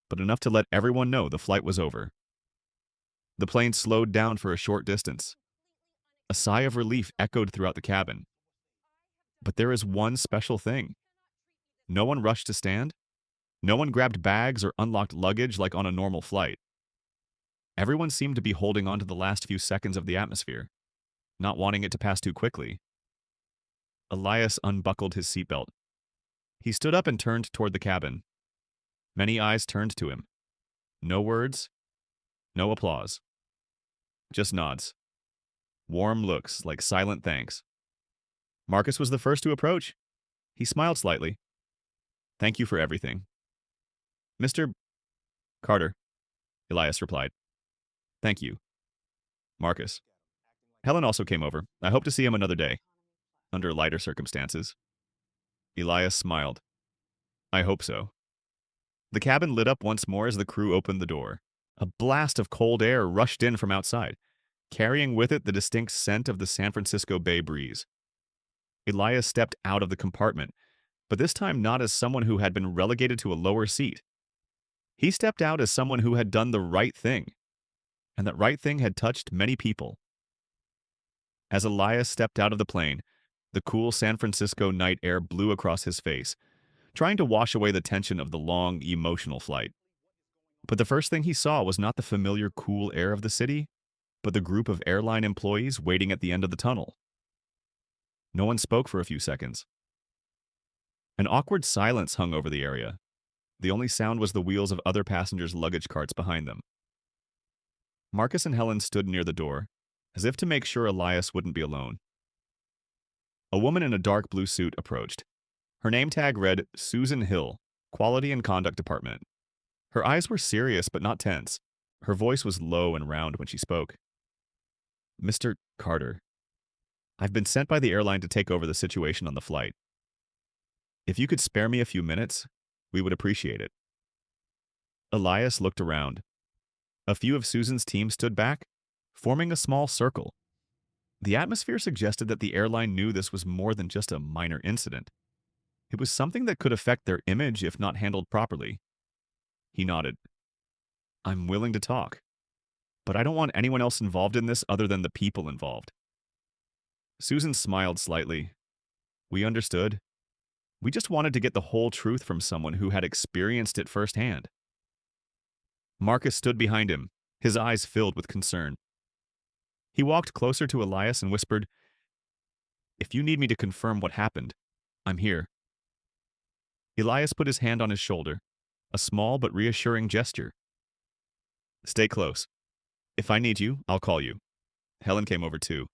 but enough to let everyone know the flight was over. The plane slowed down for a short distance. A sigh of relief echoed throughout the cabin. But there is one special thing. No one rushed to stand. No one grabbed bags or unlocked luggage like on a normal flight. Everyone seemed to be holding on to the last few seconds of the atmosphere, not wanting it to pass too quickly. Elias unbuckled his seatbelt. He stood up and turned toward the cabin. Many eyes turned to him. No words, no applause. Just nods. Warm looks like silent thanks. Marcus was the first to approach. He smiled slightly. Thank you for everything. Mr. Carter, Elias replied. Thank you. Marcus. Helen also came over. I hope to see him another day, under lighter circumstances. Elias smiled. I hope so. The cabin lit up once more as the crew opened the door. A blast of cold air rushed in from outside, carrying with it the distinct scent of the San Francisco Bay breeze. Elias stepped out of the compartment, but this time not as someone who had been relegated to a lower seat. He stepped out as someone who had done the right thing, and that right thing had touched many people. As Elias stepped out of the plane, the cool San Francisco night air blew across his face, trying to wash away the tension of the long, emotional flight. But the first thing he saw was not the familiar cool air of the city, but the group of airline employees waiting at the end of the tunnel. No one spoke for a few seconds. An awkward silence hung over the area. The only sound was the wheels of other passengers' luggage carts behind them. Marcus and Helen stood near the door, as if to make sure Elias wouldn't be alone. A woman in a dark blue suit approached. Her name tag read Susan Hill, Quality and Conduct Department. Her eyes were serious but not tense. Her voice was low and round when she spoke. Mr. Carter, I've been sent by the airline to take over the situation on the flight. If you could spare me a few minutes, we would appreciate it. Elias looked around. A few of Susan's team stood back, forming a small circle. The atmosphere suggested that the airline knew this was more than just a minor incident. It was something that could affect their image if not handled properly. He nodded. I'm willing to talk, but I don't want anyone else involved in this other than the people involved. Susan smiled slightly. We understood. We just wanted to get the whole truth from someone who had experienced it firsthand. Marcus stood behind him, his eyes filled with concern. He walked closer to Elias and whispered, If you need me to confirm what happened, I'm here. Elias put his hand on his shoulder, a small but reassuring gesture. Stay close. If I need you, I'll call you. Helen came over too.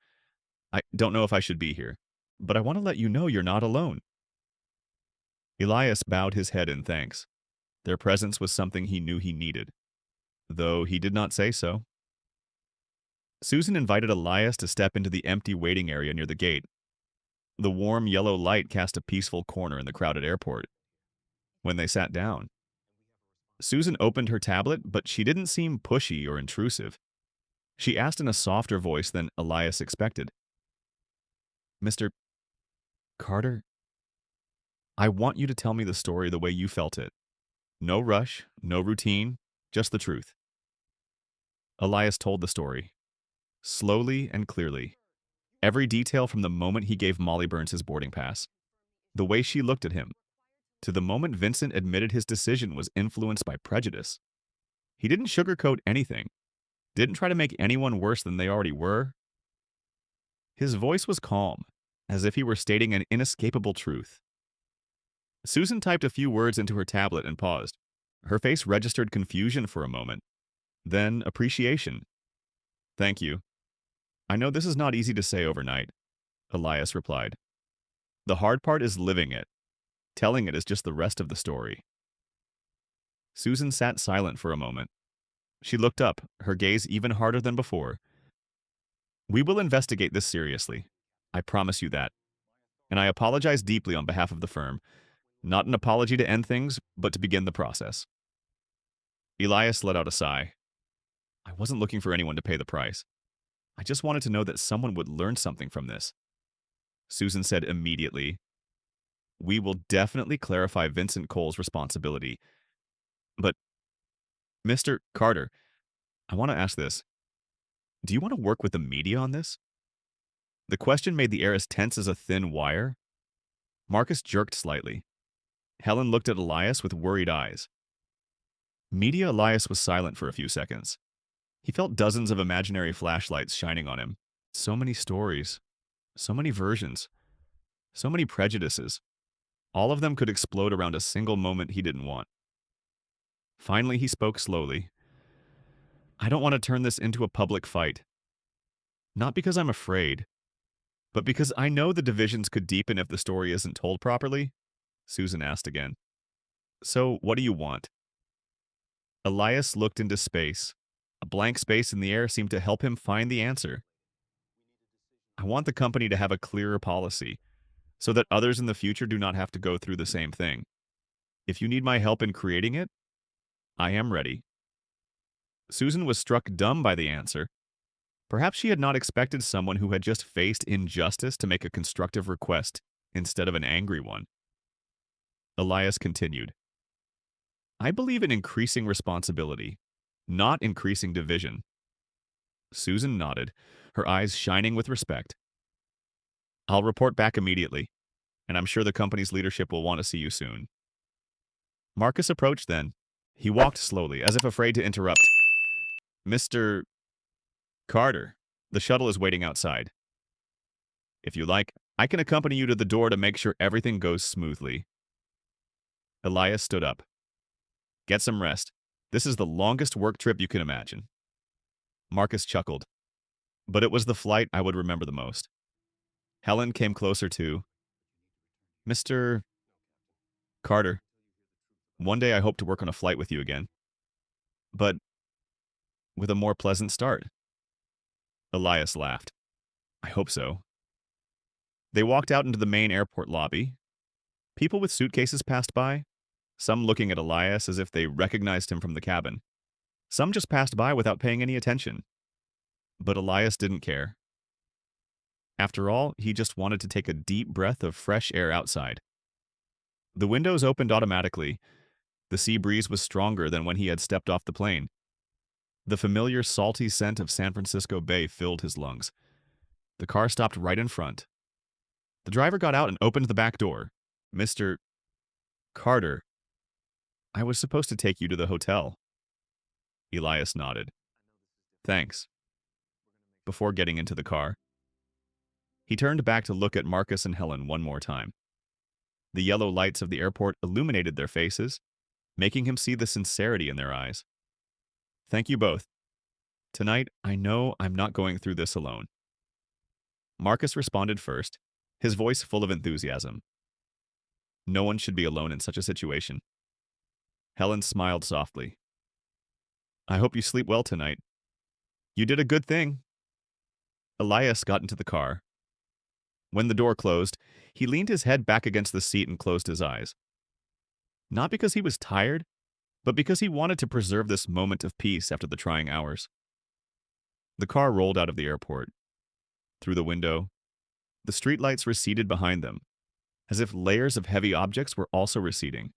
I don't know if I should be here, but I want to let you know you're not alone. Elias bowed his head in thanks. Their presence was something he knew he needed, though he did not say so. Susan invited Elias to step into the empty waiting area near the gate. The warm yellow light cast a peaceful corner in the crowded airport. When they sat down, Susan opened her tablet, but she didn't seem pushy or intrusive. She asked in a softer voice than Elias expected. Mr. Carter, I want you to tell me the story the way you felt it. No rush, no routine, just the truth. Elias told the story, slowly and clearly. Every detail from the moment he gave Molly Burns his boarding pass, the way she looked at him, to the moment Vincent admitted his decision was influenced by prejudice. He didn't sugarcoat anything, didn't try to make anyone worse than they already were. His voice was calm, as if he were stating an inescapable truth. Susan typed a few words into her tablet and paused. Her face registered confusion for a moment, then appreciation. Thank you. I know this is not easy to say overnight, Elias replied. The hard part is living it. Telling it is just the rest of the story. Susan sat silent for a moment. She looked up, her gaze even harder than before. We will investigate this seriously. I promise you that. And I apologize deeply on behalf of the firm. Not an apology to end things, but to begin the process. Elias let out a sigh. I wasn't looking for anyone to pay the price. I just wanted to know that someone would learn something from this. Susan said immediately, We will definitely clarify Vincent Cole's responsibility. But, Mr. Carter, I want to ask this. Do you want to work with the media on this? The question made the air as tense as a thin wire. Marcus jerked slightly. Helen looked at Elias with worried eyes. Media Elias was silent for a few seconds. He felt dozens of imaginary flashlights shining on him. So many stories. So many versions. So many prejudices. All of them could explode around a single moment he didn't want. Finally, he spoke slowly. I don't want to turn this into a public fight. Not because I'm afraid, but because I know the divisions could deepen if the story isn't told properly. Susan asked again. So, what do you want? Elias looked into space. A blank space in the air seemed to help him find the answer. I want the company to have a clearer policy, so that others in the future do not have to go through the same thing. If you need my help in creating it, I am ready. Susan was struck dumb by the answer. Perhaps she had not expected someone who had just faced injustice to make a constructive request instead of an angry one. Elias continued. I believe in increasing responsibility, not increasing division. Susan nodded, her eyes shining with respect. I'll report back immediately, and I'm sure the company's leadership will want to see you soon. Marcus approached then. He walked slowly, as if afraid to interrupt. Mr. Carter, the shuttle is waiting outside. If you like, I can accompany you to the door to make sure everything goes smoothly. Elias stood up. Get some rest. This is the longest work trip you can imagine. Marcus chuckled. But it was the flight I would remember the most. Helen came closer to Mr. Carter. One day I hope to work on a flight with you again. But with a more pleasant start. Elias laughed. I hope so. They walked out into the main airport lobby. People with suitcases passed by, some looking at Elias as if they recognized him from the cabin. Some just passed by without paying any attention. But Elias didn't care. After all, he just wanted to take a deep breath of fresh air outside. The windows opened automatically. The sea breeze was stronger than when he had stepped off the plane. The familiar salty scent of San Francisco Bay filled his lungs. The car stopped right in front. The driver got out and opened the back door. Mr. Carter, I was supposed to take you to the hotel. Elias nodded. Thanks. Before getting into the car, he turned back to look at Marcus and Helen one more time. The yellow lights of the airport illuminated their faces, making him see the sincerity in their eyes. Thank you both. Tonight, I know I'm not going through this alone. Marcus responded first, his voice full of enthusiasm. No one should be alone in such a situation. Helen smiled softly. I hope you sleep well tonight. You did a good thing. Elias got into the car. When the door closed, he leaned his head back against the seat and closed his eyes. Not because he was tired, but because he wanted to preserve this moment of peace after the trying hours. The car rolled out of the airport. Through the window, the streetlights receded behind them, as if layers of heavy objects were also receding.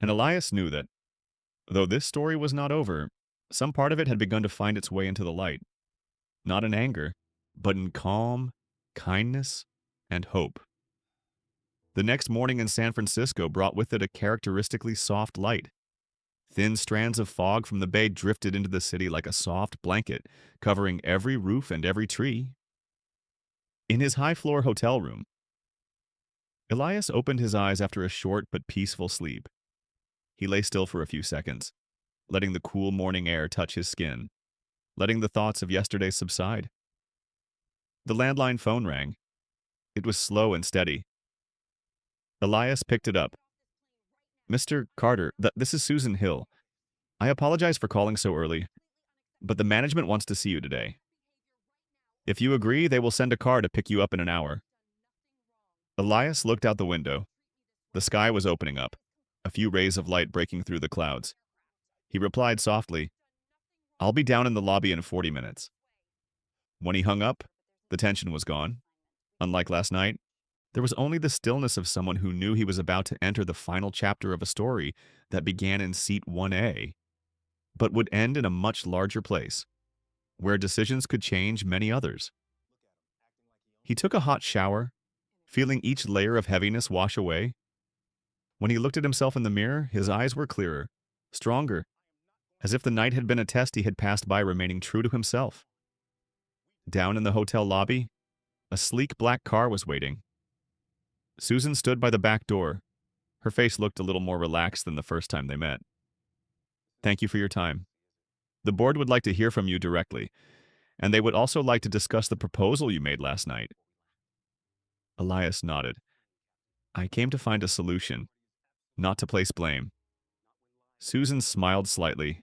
And Elias knew that, though this story was not over, some part of it had begun to find its way into the light. Not in anger, but in calm, kindness, and hope. The next morning in San Francisco brought with it a characteristically soft light. Thin strands of fog from the bay drifted into the city like a soft blanket, covering every roof and every tree. In his high-floor hotel room, Elias opened his eyes after a short but peaceful sleep. He lay still for a few seconds, letting the cool morning air touch his skin, letting the thoughts of yesterday subside. The landline phone rang. It was slow and steady. Elias picked it up. Mr. Carter, this is Susan Hill. I apologize for calling so early, but the management wants to see you today. If you agree, they will send a car to pick you up in an hour. Elias looked out the window. The sky was opening up, a few rays of light breaking through the clouds. He replied softly, I'll be down in the lobby in 40 minutes. When he hung up, the tension was gone. Unlike last night, there was only the stillness of someone who knew he was about to enter the final chapter of a story that began in seat 1A, but would end in a much larger place, where decisions could change many others. He took a hot shower, feeling each layer of heaviness wash away. When he looked at himself in the mirror, his eyes were clearer, stronger, as if the night had been a test he had passed by remaining true to himself. Down in the hotel lobby, a sleek black car was waiting. Susan stood by the back door. Her face looked a little more relaxed than the first time they met. Thank you for your time. The board would like to hear from you directly, and they would also like to discuss the proposal you made last night. Elias nodded. I came to find a solution, not to place blame. Susan smiled slightly.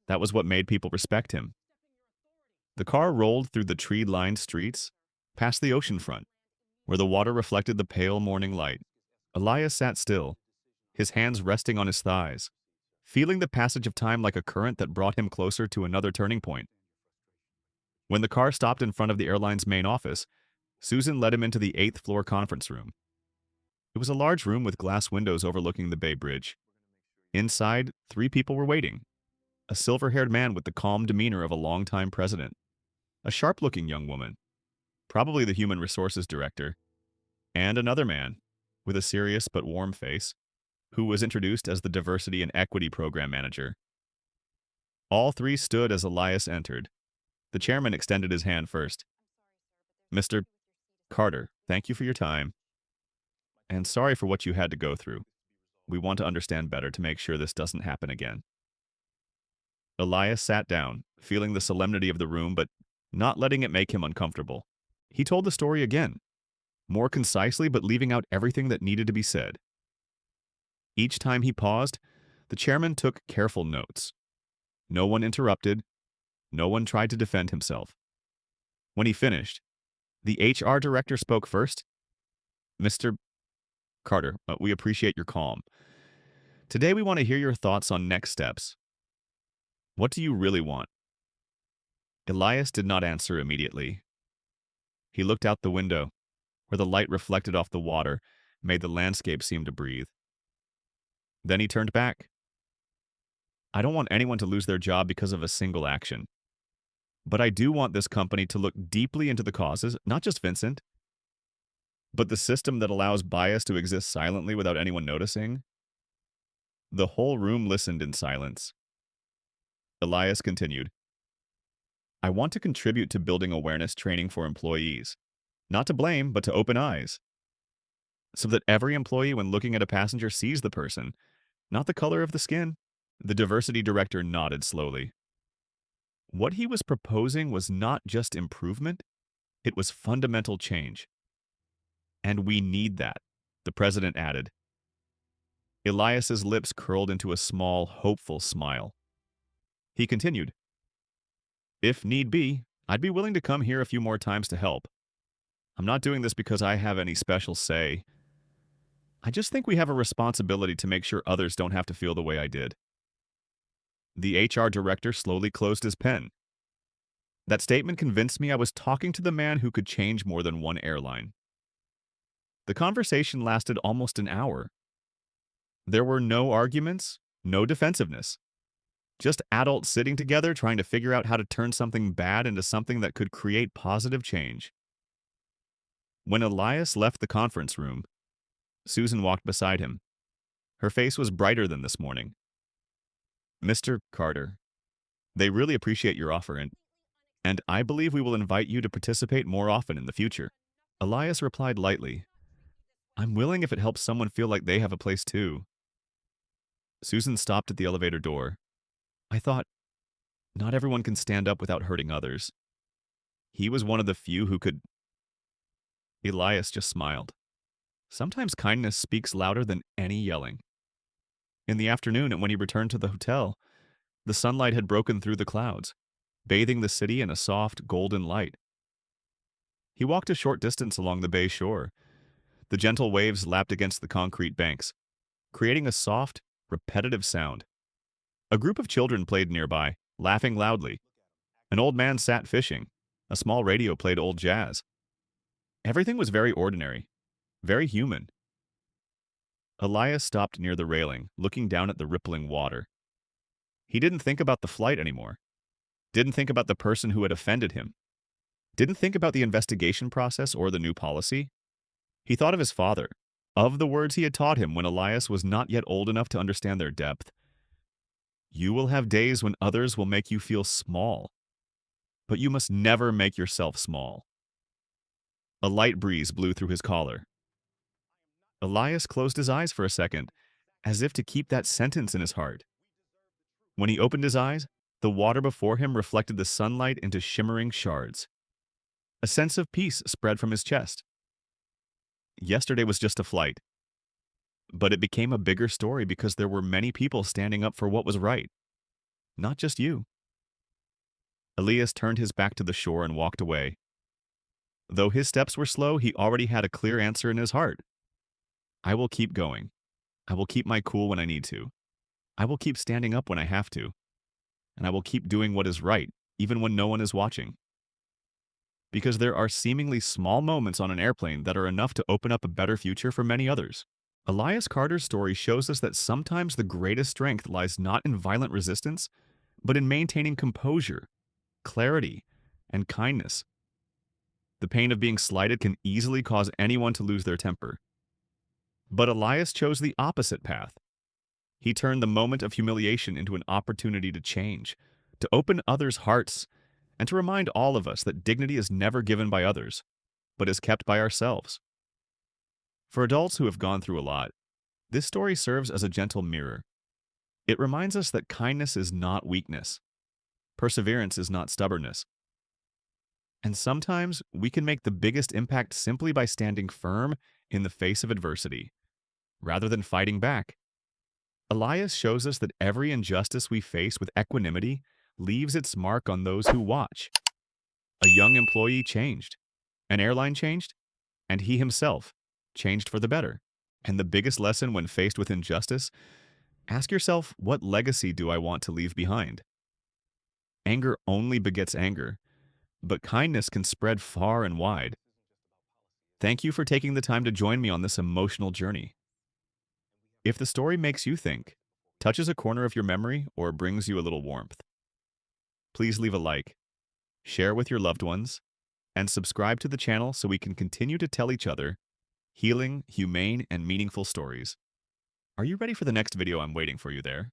That was what made people respect him. The car rolled through the tree-lined streets, past the oceanfront, where the water reflected the pale morning light. Elias sat still, his hands resting on his thighs, feeling the passage of time like a current that brought him closer to another turning point. When the car stopped in front of the airline's main office, Susan led him into the 8th-floor conference room. It was a large room with glass windows overlooking the Bay Bridge. Inside, 3 people were waiting. A silver-haired man with the calm demeanor of a longtime president. A sharp-looking young woman, probably the human resources director, and another man, with a serious but warm face, who was introduced as the Diversity and Equity Program Manager. All 3 stood as Elias entered. The chairman extended his hand first. Mr. Carter, thank you for your time, and sorry for what you had to go through. We want to understand better to make sure this doesn't happen again. Elias sat down, feeling the solemnity of the room, but not letting it make him uncomfortable. He told the story again, more concisely, but leaving out everything that needed to be said. Each time he paused, the chairman took careful notes. No one interrupted. No one tried to defend himself. When he finished, the HR director spoke first. Mr. Carter, we appreciate your calm. Today we want to hear your thoughts on next steps. What do you really want? Elias did not answer immediately. He looked out the window, where the light reflected off the water made the landscape seem to breathe. Then he turned back. I don't want anyone to lose their job because of a single action. But I do want this company to look deeply into the causes, not just Vincent, but the system that allows bias to exist silently without anyone noticing. The whole room listened in silence. Elias continued. I want to contribute to building awareness training for employees. Not to blame, but to open eyes. So that every employee, when looking at a passenger, sees the person, not the color of the skin. The diversity director nodded slowly. What he was proposing was not just improvement, it was fundamental change. And we need that, the president added. Elias's lips curled into a small, hopeful smile. He continued, if need be, I'd be willing to come here a few more times to help. I'm not doing this because I have any special say. I just think we have a responsibility to make sure others don't have to feel the way I did. The HR director slowly closed his pen. That statement convinced me I was talking to the man who could change more than one airline. The conversation lasted almost an hour. There were no arguments, no defensiveness. Just adults sitting together trying to figure out how to turn something bad into something that could create positive change. When Elias left the conference room, Susan walked beside him. Her face was brighter than this morning. Mr. Carter, they really appreciate your offer, and I believe we will invite you to participate more often in the future. Elias replied lightly, I'm willing if it helps someone feel like they have a place too. Susan stopped at the elevator door. I thought, not everyone can stand up without hurting others. He was one of the few who could. Elias just smiled. Sometimes kindness speaks louder than any yelling. In the afternoon, and when he returned to the hotel, the sunlight had broken through the clouds, bathing the city in a soft, golden light. He walked a short distance along the bay shore. The gentle waves lapped against the concrete banks, creating a soft, repetitive sound. A group of children played nearby, laughing loudly. An old man sat fishing. A small radio played old jazz. Everything was very ordinary, very human. Elias stopped near the railing, looking down at the rippling water. He didn't think about the flight anymore. Didn't think about the person who had offended him. Didn't think about the investigation process or the new policy. He thought of his father, of the words he had taught him when Elias was not yet old enough to understand their depth. You will have days when others will make you feel small, but you must never make yourself small. A light breeze blew through his collar. Elias closed his eyes for a second, as if to keep that sentence in his heart. When he opened his eyes, the water before him reflected the sunlight into shimmering shards. A sense of peace spread from his chest. Yesterday was just a flight. But it became a bigger story because there were many people standing up for what was right. Not just you. Elias turned his back to the shore and walked away. Though his steps were slow, he already had a clear answer in his heart. I will keep going. I will keep my cool when I need to. I will keep standing up when I have to. And I will keep doing what is right, even when no one is watching. Because there are seemingly small moments on an airplane that are enough to open up a better future for many others. Elias Carter's story shows us that sometimes the greatest strength lies not in violent resistance, but in maintaining composure, clarity, and kindness. The pain of being slighted can easily cause anyone to lose their temper. But Elias chose the opposite path. He turned the moment of humiliation into an opportunity to change, to open others' hearts, and to remind all of us that dignity is never given by others, but is kept by ourselves. For adults who have gone through a lot, this story serves as a gentle mirror. It reminds us that kindness is not weakness, perseverance is not stubbornness, and sometimes we can make the biggest impact simply by standing firm in the face of adversity, rather than fighting back. Elias shows us that every injustice we face with equanimity leaves its mark on those who watch. A young employee changed, an airline changed, and he himself changed for the better. And the biggest lesson when faced with injustice, ask yourself, what legacy do I want to leave behind? Anger only begets anger, but kindness can spread far and wide. Thank you for taking the time to join me on this emotional journey. If the story makes you think, touches a corner of your memory, or brings you a little warmth, please leave a like, share with your loved ones, and subscribe to the channel so we can continue to tell each other healing, humane, and meaningful stories. Are you ready for the next video? I'm waiting for you there.